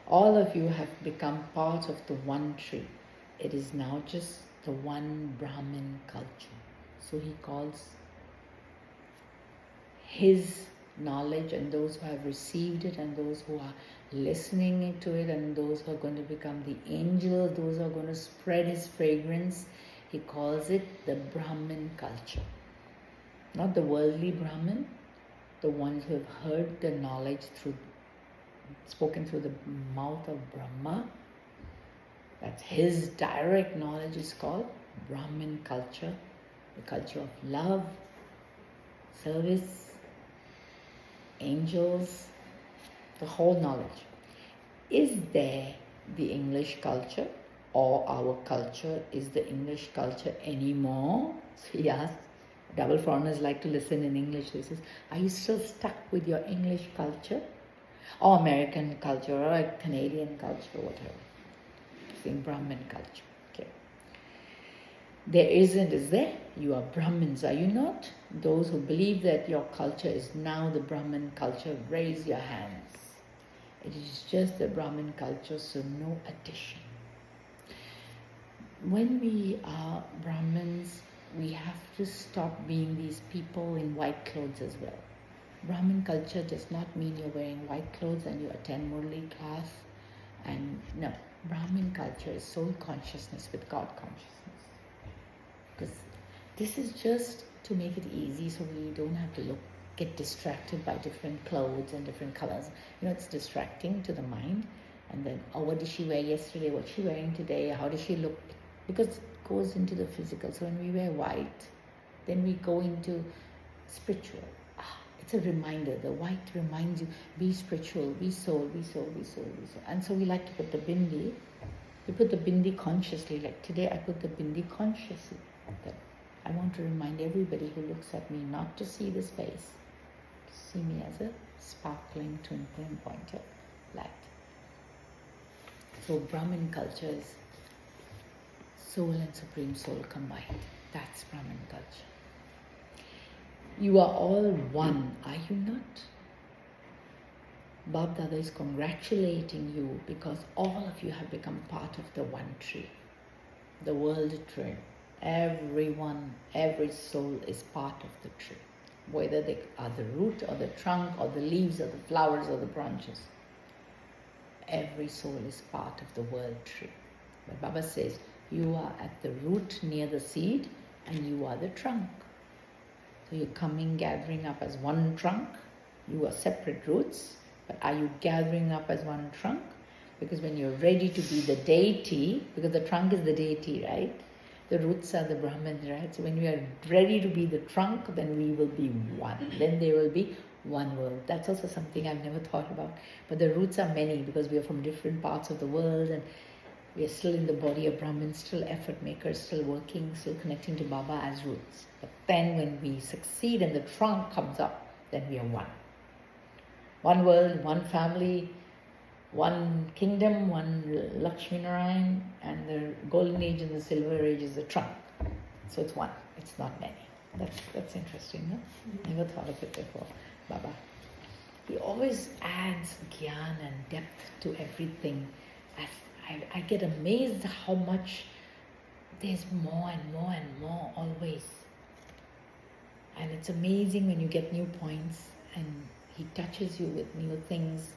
All of you have become part of the one tree. It is now just the one Brahmin culture. So he calls his knowledge, and those who have received it, and those who are listening to it, and those who are going to become the angels, those who are going to spread his fragrance He calls it the Brahmin culture. Not the worldly Brahmin, the ones who have heard the knowledge spoken through the mouth of Brahma. That's his direct knowledge is called Brahmin culture, the culture of love, service, angels, the whole knowledge. Is there the English culture, or our culture is the English culture anymore? So he asked. Double foreigners like to listen in English. He says, are you still stuck with your English culture? Or American culture, or Canadian culture, or whatever. Saying Brahmin culture. Okay. There isn't, is there? You are Brahmins, are you not? Those who believe that your culture is now the Brahmin culture, raise your hands. It is just the Brahmin culture, so no addition. When we are Brahmins, we have to stop being these people in white clothes as well. Brahmin culture does not mean you're wearing white clothes and you attend Murli class. And no, Brahmin culture is soul consciousness with God consciousness. Because this is just to make it easy so we don't have to get distracted by different clothes and different colors. It's distracting to the mind. And then, what did she wear yesterday? What's she wearing today? How does she look? Because it goes into the physical. So when we wear white, then we go into spiritual. It's a reminder. The white reminds you, be spiritual, be soul, be soul, be soul, be soul. And so we like to put the bindi. We put the bindi consciously. Like today I put the bindi consciously. That I want to remind everybody who looks at me not to see this face, to see me as a sparkling, twinkling point of light. So Brahmin culture is soul and Supreme Soul combined. That's Brahmin culture. You are all one, are you not? Bab Dada is congratulating you because all of you have become part of the one tree, the world tree. Everyone, every soul is part of the tree, whether they are the root or the trunk or the leaves or the flowers or the branches. Every soul is part of the world tree. But Baba says, you are at the root near the seed and you are the trunk. So you're coming, gathering up as one trunk. You are separate roots, but are you gathering up as one trunk? Because when you're ready to be the deity, because the trunk is the deity, right? The roots are the Brahmins, right? So when we are ready to be the trunk, then we will be one. Then there will be one world. That's also something I've never thought about. But the roots are many because we are from different parts of the world and we are still in the body of Brahmins, still effort makers, still working, still connecting to Baba as roots. But then when we succeed and the trunk comes up, then we are one. One world, one family, one kingdom, one Lakshmi Narayan, and the golden age and the silver age is the trunk. So it's one, it's not many. That's interesting, no? Never thought of it before, Baba. He always adds gyan and depth to everything. I get amazed how much there's more and more and more always. And it's amazing when you get new points and he touches you with new things.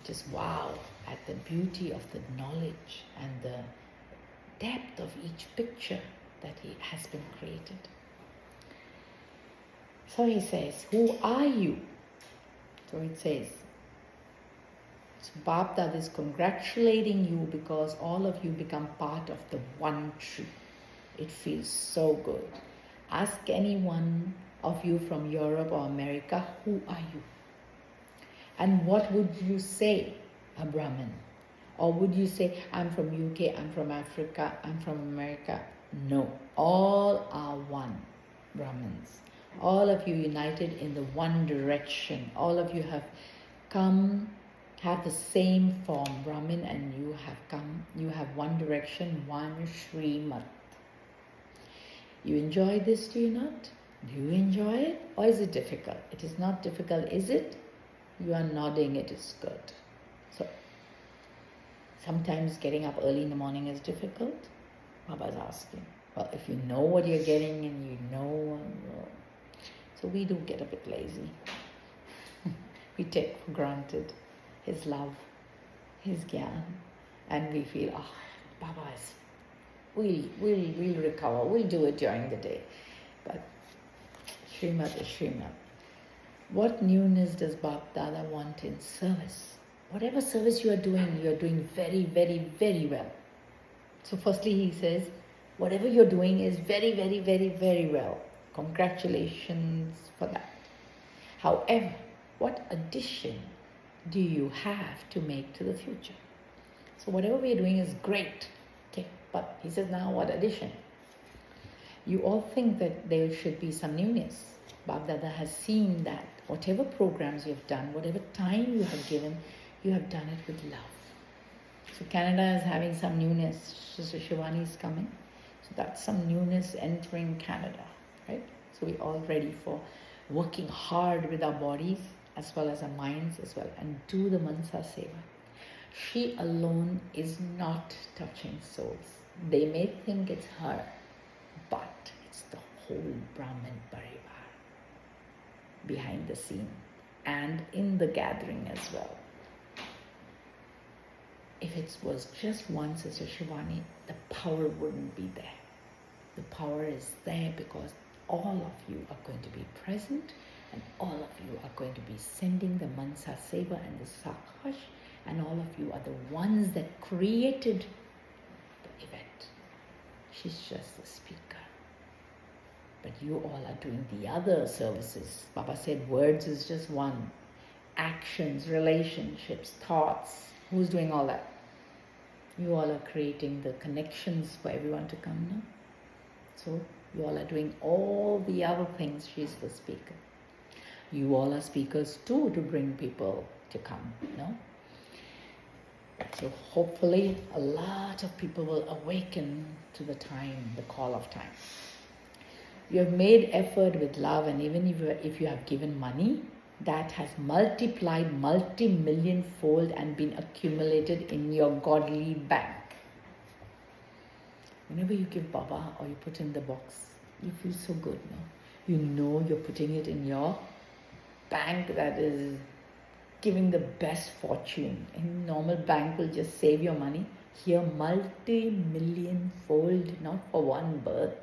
Just wow at the beauty of the knowledge and the depth of each picture that he has been created. So he says, who are you? So it says, Bab Dada is congratulating you because all of you become part of the one tree. It feels so good. Ask any one of you from Europe or America, who are you? And what would you say, a Brahmin? Or would you say, I'm from UK, I'm from Africa, I'm from America? No, all are one Brahmins. All of you united in the one direction. All of you have come, have the same form, Brahmin, and you have one direction, one Srimad. You enjoy this, do you not? Do you enjoy it? Or is it difficult? It is not difficult, is it? You are nodding, it is good. So, sometimes getting up early in the morning is difficult. Baba's asking. Well, if you know what you're getting and you know... So we do get a bit lazy. We take for granted his love, his gyan, and we feel, Baba is We'll recover. We'll do it during the day. But Srimad is Srimad. What newness does Bap Dada want in service? Whatever service you are doing very, very, very well. So firstly he says, whatever you're doing is very, very, very, very well. Congratulations for that. However, what addition do you have to make to the future? So whatever we are doing is great. Okay, but he says now what addition? You all think that there should be some newness. Bap Dada has seen that whatever programs you have done, whatever time you have given, you have done it with love. So Canada is having some newness. Sister Shivani is coming. So that's some newness entering Canada, right? So we're all ready for working hard with our bodies as well as our minds as well, and do the Mansa Seva. She alone is not touching souls. They may think it's her, but it's the whole Brahmin Parivar behind the scene and in the gathering as well. If it was just one Sister Shivani, the power wouldn't be there. The power is there because all of you are going to be present, and all of you are going to be sending the Mansa Seva and the Sakhash, and all of you are the ones that created the event. She's just the speaker. But you all are doing the other services. Baba said words is just one. Actions, relationships, thoughts. Who's doing all that? You all are creating the connections for everyone to come now. So you all are doing all the other things. She's the speaker. You all are speakers too, to bring people to come, So hopefully a lot of people will awaken to the time, the call of time. You have made effort with love, and even if you have given money, that has multiplied multi-million fold and been accumulated in your godly bank. Whenever you give Baba or you put in the box, you feel so good, no? You know you're putting it in your bank that is giving the best fortune. In normal bank will just save your money. Here multi-million fold, not for one birth,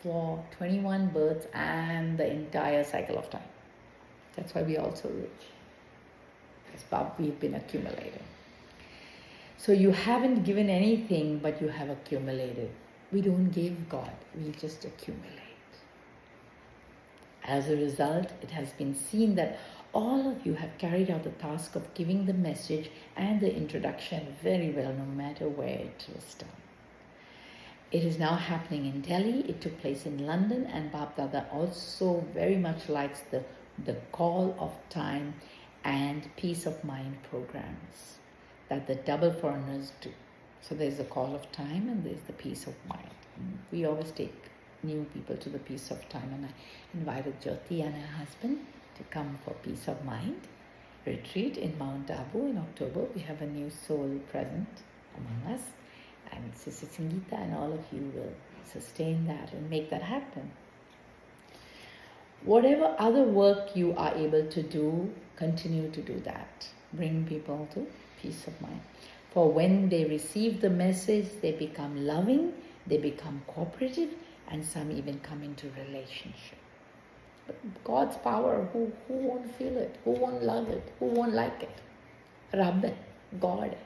for 21 births and the entire cycle of time. That's why we are also rich. Because we've been accumulating. So you haven't given anything, but you have accumulated. We don't give God, we just accumulate. As a result, it has been seen that all of you have carried out the task of giving the message and the introduction very well, no matter where it was done. It is now happening in Delhi, it took place in London, and Bap Dada also very much likes the call of time and peace of mind programs that the double foreigners do. So there's the call of time and there's the peace of mind. We always take new people to the peace of time, and I invited Jyoti and her husband to come for peace of mind retreat in Mount Abu in October. We have a new soul present among us, and Sister Sangeeta and all of you will sustain that and make that happen. Whatever other work you are able to do, continue to do that. Bring people to peace of mind. For when they receive the message, they become loving, they become cooperative, and some even come into relationship. But God's power, who won't feel it? Who won't love it? Who won't like it? Rabbe, God.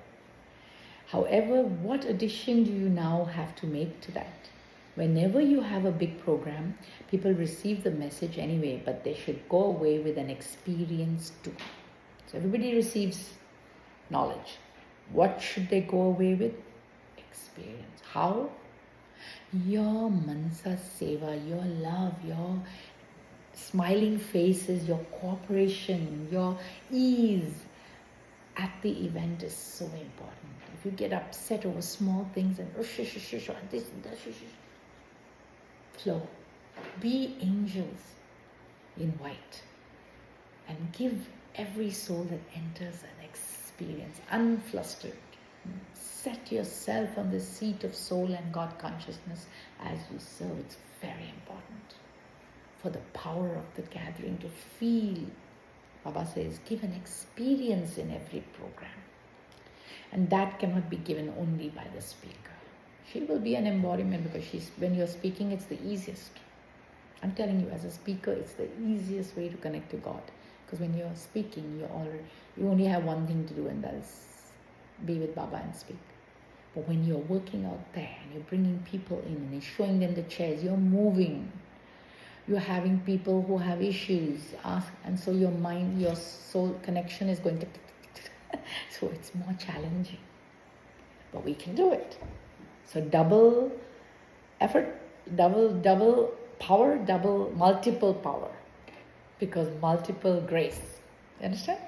However, what addition do you now have to make to that? Whenever you have a big program, people receive the message anyway, but they should go away with an experience too. So everybody receives knowledge. What should they go away with? Experience. How? Your Mansa Seva, your love, your smiling faces, your cooperation, your ease at the event is so important. If you get upset over small things and this and that, flow. Be angels in white and give every soul that enters an experience unflustered. Set yourself on the seat of soul and God consciousness as you serve. It's very important for the power of the gathering to feel. Baba says, give an experience in every program. And that cannot be given only by the speaker. She will be an embodiment because when you're speaking, it's the easiest. I'm telling you, as a speaker, it's the easiest way to connect to God. Because when you're speaking, you only have one thing to do, and that is be with Baba and speak. But when you're working out there and you're bringing people in and you're showing them the chairs, you're moving. You're having people who have issues, and so your mind, your soul connection is going to... So it's more challenging. But we can do it. So double effort, double power, multiple power. Because multiple grace. You understand?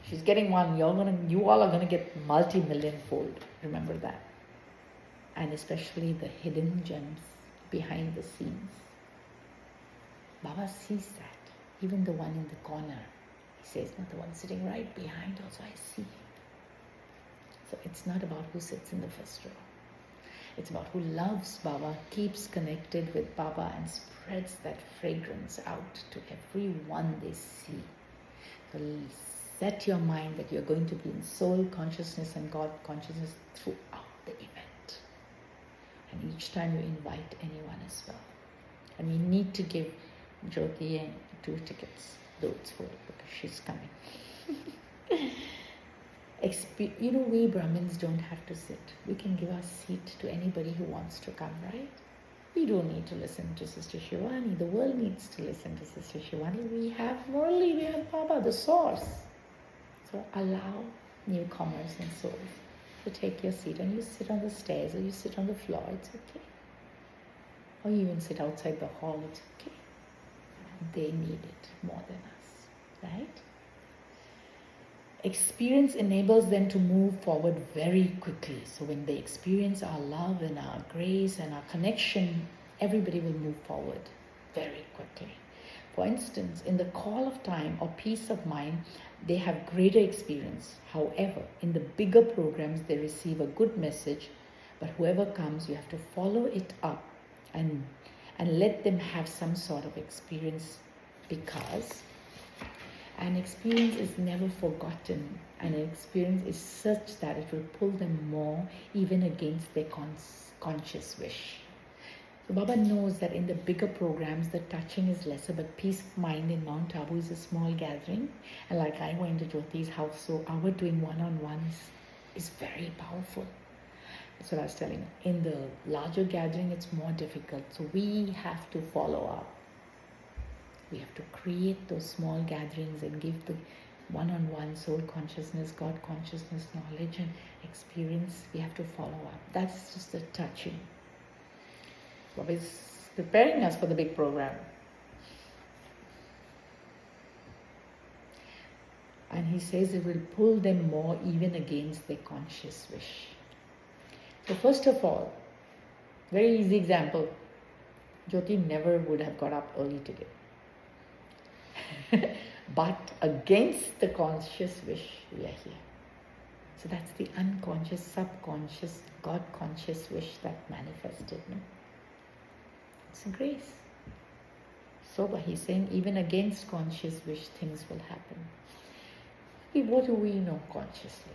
She's getting one, you all are gonna get multi-million fold. Remember that. And especially the hidden gems behind the scenes. Baba sees that. Even the one in the corner. He says, no, the one sitting right behind also I see. So it's not about who sits in the first row. It's about who loves Baba, keeps connected with Baba and spreads that fragrance out to everyone they see. So set your mind that you're going to be in soul consciousness and God consciousness throughout the event. And each time you invite anyone as well. And we need to give Jyoti 2 tickets, though it's full, because she's coming. We Brahmins don't have to sit. We can give our seat to anybody who wants to come, right? We don't need to listen to Sister Shivani. The world needs to listen to Sister Shivani. We have Murli, we have Baba, the source. So allow newcomers and souls to take your seat, and you sit on the stairs or you sit on the floor, it's okay. Or you even sit outside the hall, it's okay. They need it more than us, right? Experience enables them to move forward very quickly. So when they experience our love and our grace and our connection, everybody will move forward very quickly. For instance, in the call of time or peace of mind, they have greater experience. However, in the bigger programs, they receive a good message, but whoever comes, you have to follow it up and let them have some sort of experience, because an experience is never forgotten, and an experience is such that it will pull them more even against their conscious wish. So Baba knows that in the bigger programs, the touching is lesser, but peace of mind in Mount Abu is a small gathering. And like I went to Jyoti's house, so our doing one-on-ones is very powerful. That's what I was telling you. In the larger gathering, it's more difficult. So we have to follow up. We have to create those small gatherings and give the one-on-one soul consciousness, God consciousness, knowledge and experience. We have to follow up. That's just the touching. Baba is preparing us for the big program. And he says it will pull them more even against their conscious wish. So first of all, very easy example, Jyoti never would have got up early today. But against the conscious wish, we are here. So that's the unconscious, subconscious, God conscious wish that manifested. No? It's a grace. So but he's saying even against conscious wish, things will happen. What do we know consciously?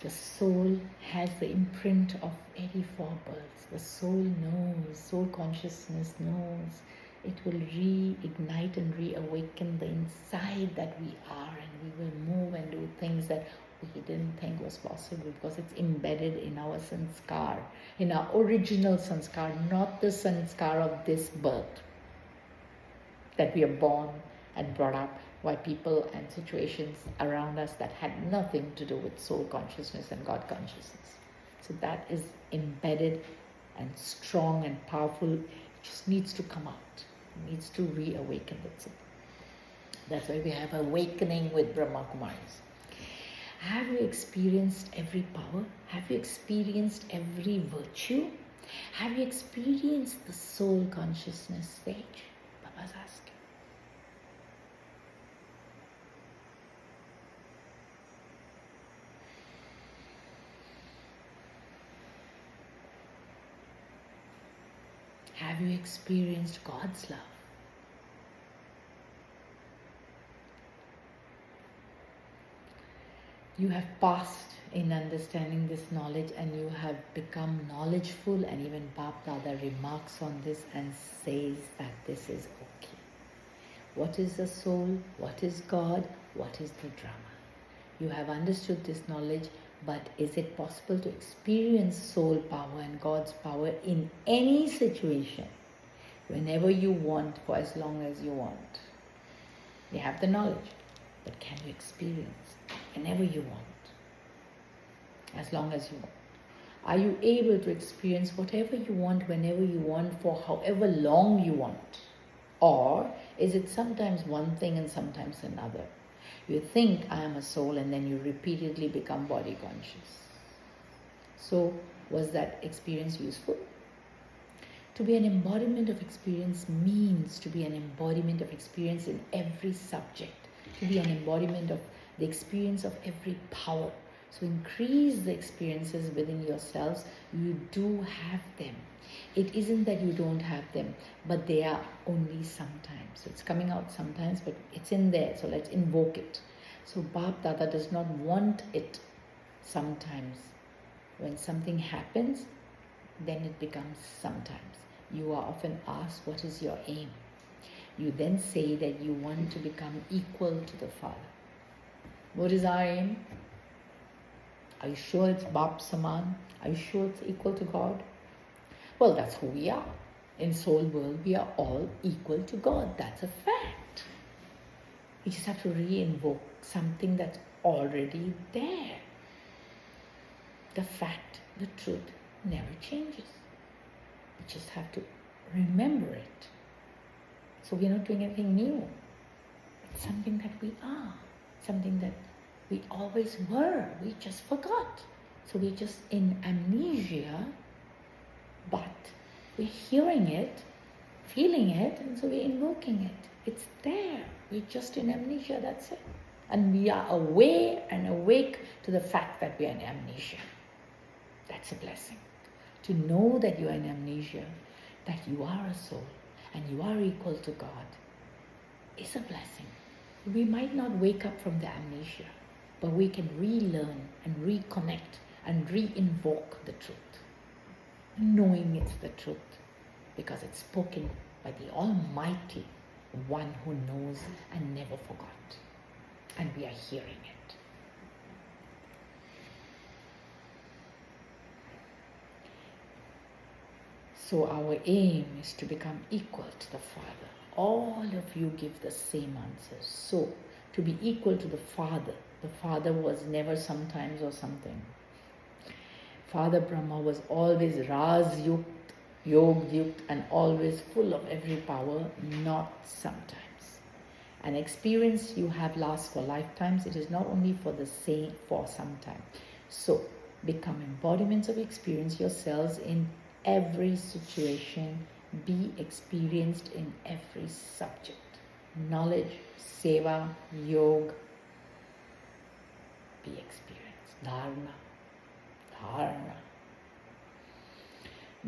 The soul has the imprint of 84 births. The soul knows, soul consciousness knows. It will reignite and reawaken the inside that we are, and we will move and do things that we didn't think was possible, because it's embedded in our sanskar, in our original sanskar, not the sanskar of this birth, that we are born and brought up by people and situations around us that had nothing to do with soul consciousness and God consciousness. So that is embedded and strong and powerful. It just needs to come out. It needs to reawaken itself. That's why we have awakening with Brahma Kumaris. Have you experienced every power? Have you experienced every virtue? Have you experienced the soul consciousness stage? Baba's asking. Have you experienced God's love? You have passed in understanding this knowledge, and you have become knowledgeful, and even Bap Dada remarks on this and says that this is okay. What is the soul? What is God? What is the drama? You have understood this knowledge, but is it possible to experience soul power and God's power in any situation, whenever you want, for as long as you want? You have the knowledge, but can you experience whenever you want? As long as you want. Are you able to experience whatever you want, whenever you want, for however long you want? Or is it sometimes one thing and sometimes another? You think, I am a soul, and then you repeatedly become body conscious. So, was that experience useful? To be an embodiment of experience means to be an embodiment of experience in every subject, to be an embodiment of the experience of every power. So increase the experiences within yourselves. You do have them. It isn't that you don't have them, but they are only sometimes. So it's coming out sometimes, but it's in there. So let's invoke it. So Bap Dada does not want it sometimes. When something happens, then it becomes sometimes. You are often asked, what is your aim? You then say that you want to become equal to the Father. What is our aim? Are you sure it's Bap Saman? Are you sure it's equal to God? Well, that's who we are. In soul world, we are all equal to God. That's a fact. We just have to re-invoke something that's already there. The fact, the truth never changes. We just have to remember it. So we're not doing anything new. It's something that we are. Something that we always were. We just forgot. So we're just in amnesia, but we're hearing it, feeling it, and so we're invoking it. It's there. We're just in amnesia, that's it. And we are aware and awake to the fact that we are in amnesia. That's a blessing. To know that you are in amnesia, that you are a soul, and you are equal to God, is a blessing. We might not wake up from the amnesia, but we can relearn and reconnect and re-invoke the truth, knowing it's the truth because it's spoken by the Almighty, one who knows and never forgot, and we are hearing it. So our aim is to become equal to the Father. All of you give the same answers. So, to be equal to the Father was never sometimes or something. Father Brahma was always Raj-yukt, Yog-yukt, and always full of every power, not sometimes. An experience you have lasts for lifetimes. It is not only for the same, for some time. So, become embodiments of experience yourselves in every situation. Be experienced in every subject. Knowledge, seva, yoga. Be experienced. Dharma.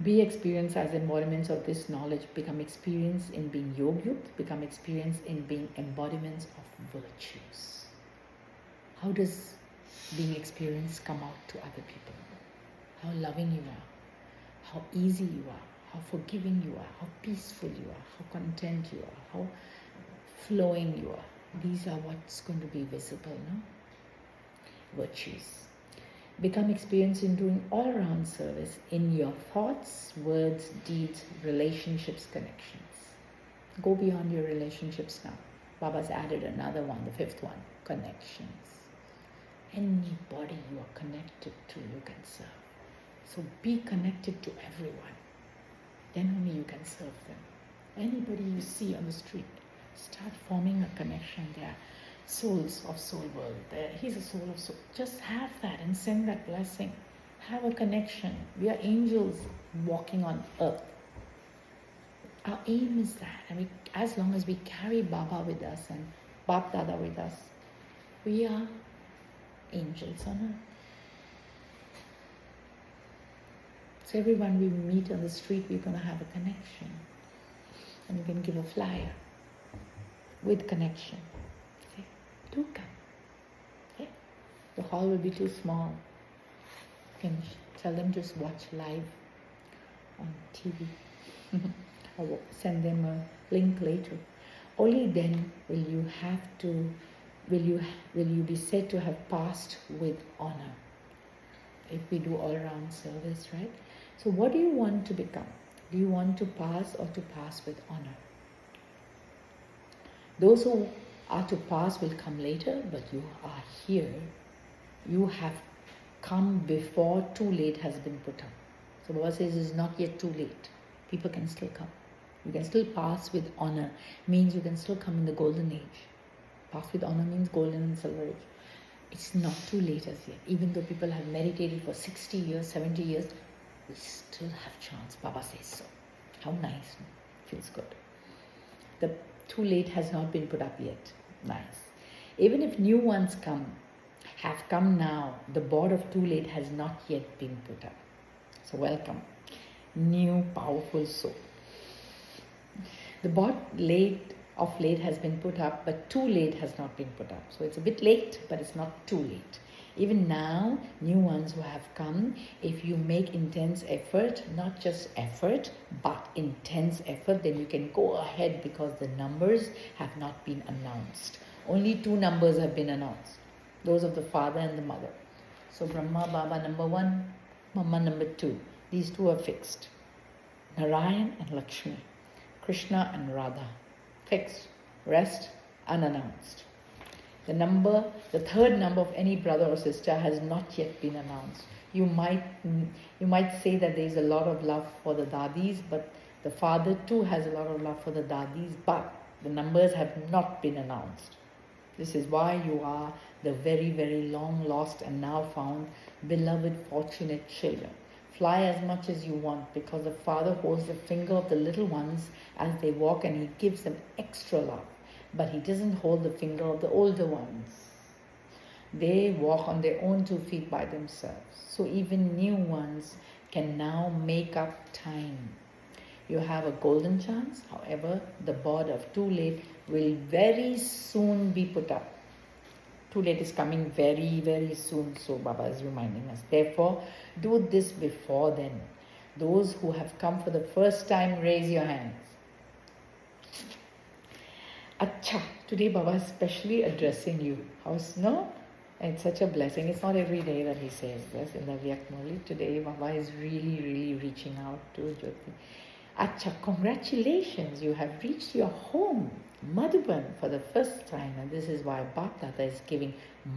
Be experienced as embodiments of this knowledge. Become experienced in being yogyukt. Become experienced in being embodiments of virtues. How does being experienced come out to other people? How loving you are. How easy you are. How forgiving you are. How peaceful you are. How content you are. How flowing you are. These are what's going to be visible, no? Virtues. Become experienced in doing all-around service in your thoughts, words, deeds, relationships, connections. Go beyond your relationships now. Baba's added another one, the fifth one, connections. Anybody you are connected to, you can serve. So be connected to everyone. Then only you can serve them. Anybody you see on the street, start forming a connection there. Souls of soul world. He's a soul of soul. Just have that and send that blessing. Have a connection. We are angels walking on earth. Our aim is that. And as long as we carry Baba with us and Bap Dada with us, we are angels on earth. So everyone we meet on the street, we're going to have a connection. And we can give a flyer with connection. Do come. Okay? The hall will be too small. finish. Tell them to watch live on TV. Or send them a link later. Only then will you be said to have passed with honor. If we do all round service, right? So what do you want to become? Do you want to pass or to pass with honor? Those who are to pass will come later, but you are here. You have come before too late has been put up. So Baba says it's not yet too late. People can still come. You can still pass with honor. Means you can still come in the golden age. Pass with honor means golden and silver age. It's not too late as yet. Even though people have meditated for 60 years, 70 years, we still have chance. Baba says so. How nice. Feels good. The too late has not been put up yet. Nice. Even if new ones have come now, the board of too late has not yet been put up. So welcome. New powerful soul. The board of late has been put up, but too late has not been put up. So it's a bit late, but it's not too late. Even now, new ones who have come, if you make intense effort, not just effort, but intense effort, then you can go ahead because the numbers have not been announced. Only 2 numbers have been announced. Those of the father and the mother. So Brahma, Baba number 1, Mama number 2. These 2 are fixed. Narayan and Lakshmi. Krishna and Radha. Fixed. Rest unannounced. The third number of any brother or sister has not yet been announced. You might say that there is a lot of love for the dadis, but the father too has a lot of love for the dadis, but the numbers have not been announced. This is why you are the very, very long lost and now found beloved, fortunate children. Fly as much as you want because the father holds the finger of the little ones as they walk and he gives them extra love. But he doesn't hold the finger of the older ones. They walk on their own 2 feet by themselves. So even new ones can now make up time. You have a golden chance. However, the board of too late will very soon be put up. Too late is coming very, very soon. So Baba is reminding us. Therefore, do this before then. Those who have come for the first time, raise your hands. Acha, today Baba is specially addressing you. How's no? It's such a blessing. It's not every day that he says this in the Avyakt Murli. Today Baba is really, really reaching out to Jyoti. Acha, congratulations. You have reached your home, Madhuban, for the first time. And this is why Bap Dada is giving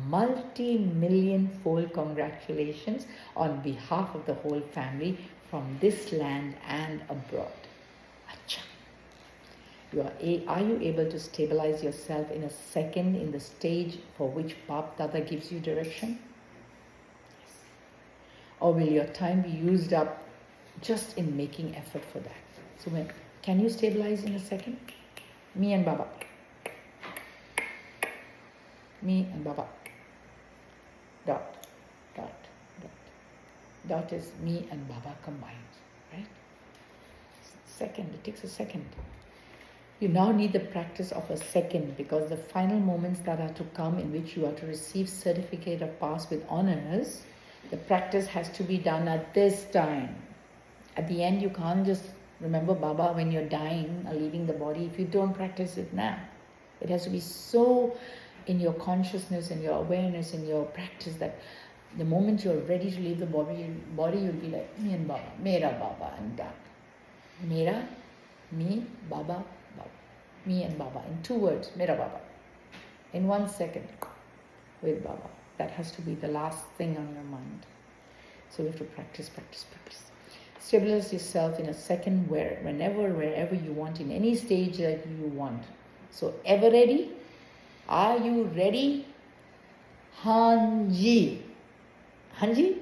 multi-million-fold congratulations on behalf of the whole family from this land and abroad. Acha. Are you able to stabilize yourself in a second in the stage for which Bap Dada gives you direction? Yes. Or will your time be used up just in making effort for that? So can you stabilize in a second? Me and Baba. Me and Baba. Dot, dot, dot. Dot is me and Baba combined, right? Second, it takes a second. You now need the practice of a second because the final moments that are to come in which you are to receive certificate of pass with honors, the practice has to be done at this time. At the end, you can't just remember Baba when you're dying or leaving the body if you don't practice it now. It has to be so in your consciousness and your awareness and your practice that the moment you're ready to leave the body you'll be like, me and Baba, Mera Baba, and done. Mera, me, Baba, Baba. Me and Baba. In 2 words, Mera Baba. In 1 second, with Baba. That has to be the last thing on your mind. So you have to practice. Stabilize yourself in a second wherever you want, in any stage that you want. So ever ready? Are you ready? Hanji. Hanji?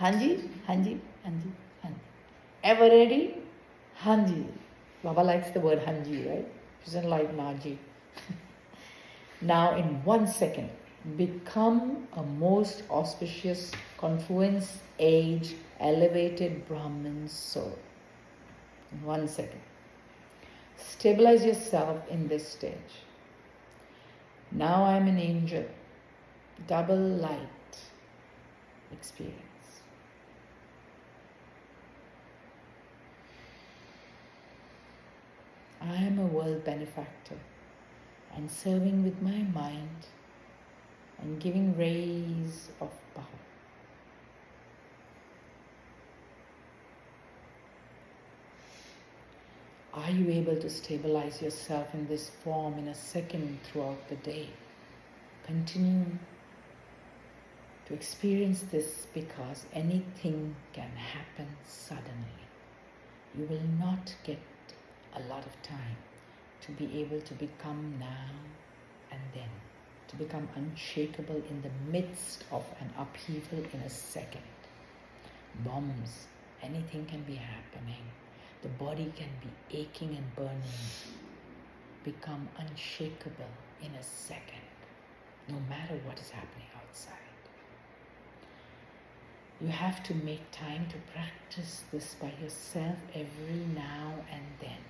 Hanji? Hanji? Hanji? Hanji. Ever ready? Hanji. Baba likes the word Hanji, right? He doesn't like Naji. Now in 1 second, become a most auspicious confluence age elevated Brahmin soul. In 1 second. Stabilize yourself in this stage. Now I am an angel. Double light experience. world benefactor and serving with my mind and giving rays of power. Are you able to stabilize yourself in this form in a second throughout the day? Continue to experience this, because anything can happen suddenly. You will not get a lot of time to be able to become now and then, to become unshakable in the midst of an upheaval in a second. Bombs, anything can be happening. The body can be aching and burning. Become unshakable in a second, no matter what is happening outside. You have to make time to practice this by yourself every now and then.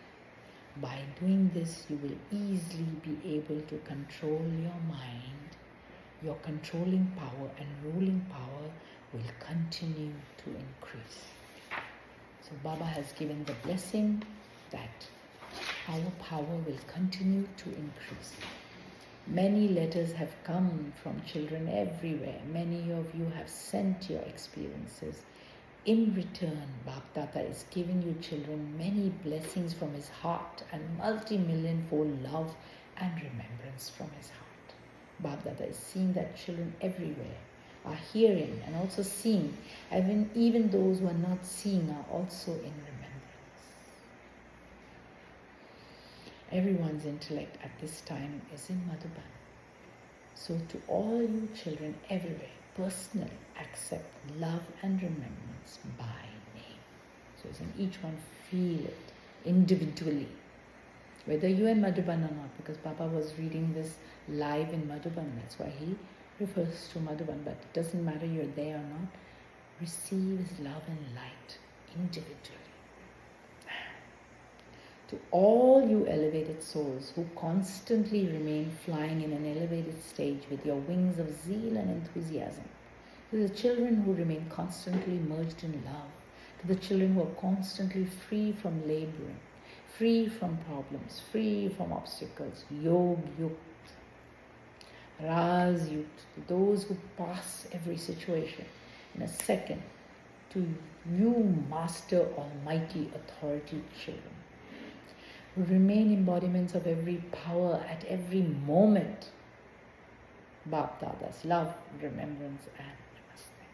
By doing this, you will easily be able to control your mind. Your controlling power and ruling power will continue to increase. So Baba has given the blessing that our power will continue to increase. Many letters have come from children everywhere. Many of you have sent your experiences. In return, Bab Dada is giving you children many blessings from his heart and multi-million-fold love and remembrance from his heart. Bab Dada is seeing that children everywhere are hearing and also seeing, and even those who are not seeing are also in remembrance. Everyone's intellect at this time is in Madhuban. So to all you children everywhere, personally accept love and remembrance by name. So as in each one feel it individually, whether you are in Madhuban or not, because Baba was reading this live in Madhuban, that's why he refers to Madhuban, but it doesn't matter you're there or not. Receive his love and light individually. To all you elevated souls who constantly remain flying in an elevated stage with your wings of zeal and enthusiasm, to the children who remain constantly merged in love, to the children who are constantly free from laboring, free from problems, free from obstacles, Yog Yukt, Raz Yukt, to those who pass every situation in a second, to you Master Almighty Authority children, who remain embodiments of every power at every moment. Bab Dada's love, remembrance and namaste.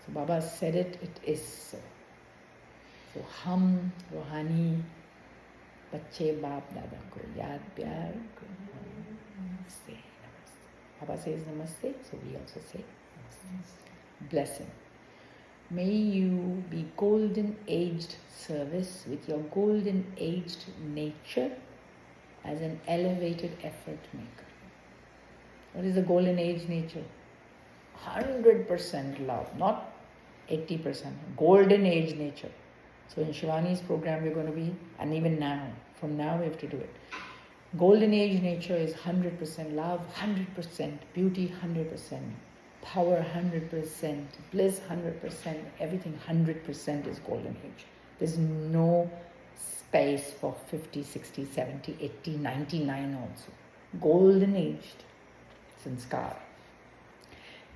So Baba said it, it is so. So hum Rohani Bache Bab Dada ko yaad pyar ko namaste, namaste. Baba says namaste, so we also say namaste. Blessing. May you be golden aged service with your golden aged nature as an elevated effort maker. What is the golden age nature? 100% love, not 80%. Golden age nature. So in Shivani's program we're going to be, and even now, from now we have to do it. Golden age nature is 100% love, 100% beauty, 100%. Power 100%, bliss 100%, everything 100% is golden age. There's no space for 50, 60, 70, 80, 99 also. Golden aged sanskar.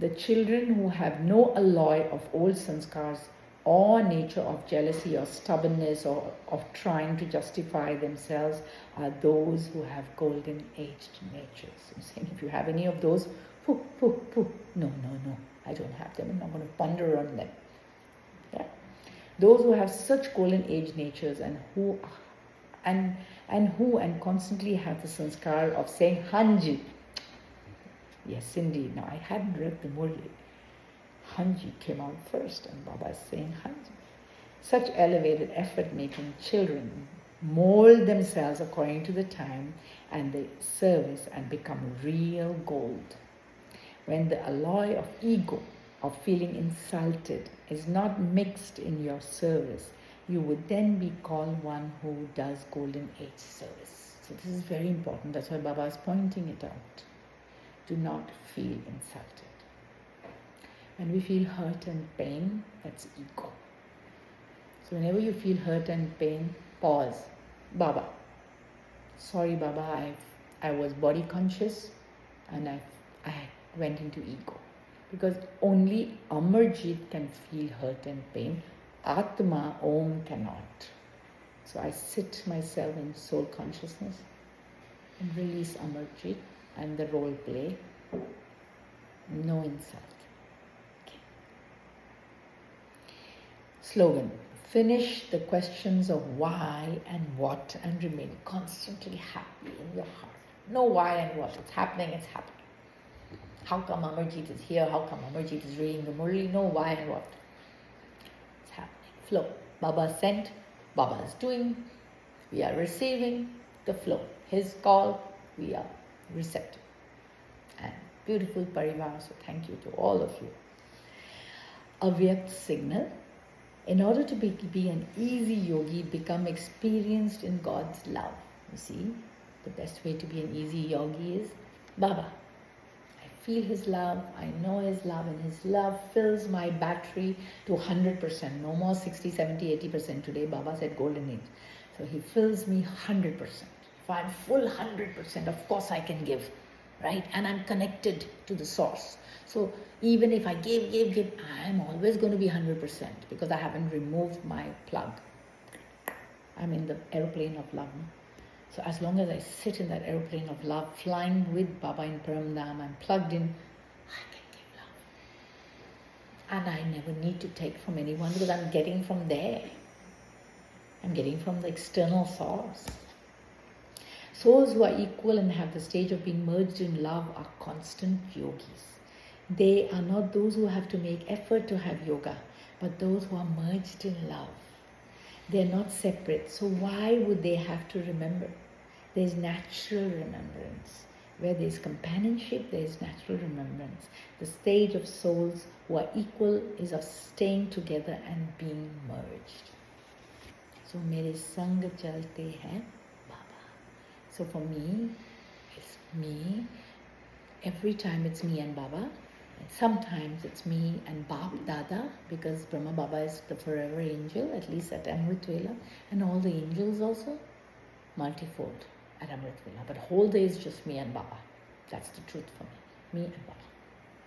The children who have no alloy of old sanskars or nature of jealousy or stubbornness or of trying to justify themselves are those who have golden aged natures. I'm saying if you have any of those, pooh, pooh, pooh. No, I don't have them. I'm not going to ponder on them. Yeah? Those who have such golden age natures and who constantly have the sanskar of saying Hanji. Yes, indeed. Now I hadn't read the Murli. Hanji came out first, and Baba is saying Hanji. Such elevated effort-making children mold themselves according to the time and the service and become real gold. When the alloy of ego, of feeling insulted, is not mixed in your service, you would then be called one who does golden age service. So this is very important. That's why Baba is pointing it out. Do not feel insulted. When we feel hurt and pain, that's ego. So whenever you feel hurt and pain, pause. Baba, sorry Baba, I was body conscious and I went into ego. Because only Amarjit can feel hurt and pain. Atma, Om cannot. So I sit myself in soul consciousness and release Amarjit and the role play. No insult. Okay. Slogan. Finish the questions of why and what and remain constantly happy in your heart. No why and what. It's happening, it's happening. How come Amarjit is here? How come Amarjit is reading the Murli? No why and what. It's happening. Flow. Baba sent, Baba is doing, we are receiving the flow. His call, we are receptive. And beautiful Parivar, so thank you to all of you. Avyakt signal. In order to be an easy yogi, become experienced in God's love. You see, the best way to be an easy yogi is Baba. I feel His love, I know His love, and His love fills my battery to 100%. No more 60, 70, 80% today. Baba said golden age. So He fills me 100%. If I'm full 100%, of course I can give, right? And I'm connected to the source. So even if I give, I'm always going to be 100% because I haven't removed my plug. I'm in the aeroplane of love. No? So as long as I sit in that aeroplane of love, flying with Baba in Paramdham, I'm plugged in, I can give love. And I never need to take from anyone because I'm getting from there. I'm getting from the external source. Souls who are equal and have the stage of being merged in love are constant yogis. They are not those who have to make effort to have yoga, but those who are merged in love. They are not separate. So why would they have to remember? There is natural remembrance. Where there is companionship, there is natural remembrance. The stage of souls who are equal is of staying together and being merged. So mere sang chalte hai Baba. So for me, it's me. Every time it's me and Baba. And sometimes it's me and Bap Dada, because Brahma Baba is the forever angel, at least at Amrit Vela, and all the angels also, multifold at Amrit Vela. But whole day is just me and Baba. That's the truth for me. Me and Baba.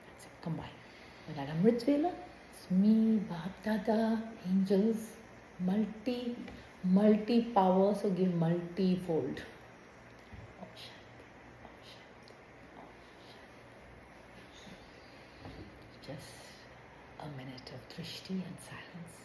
That's it, combined. But at Amrit Vela, it's me, Bap Dada, angels, multi-power, so give multi-fold. Just a minute of drishti and silence.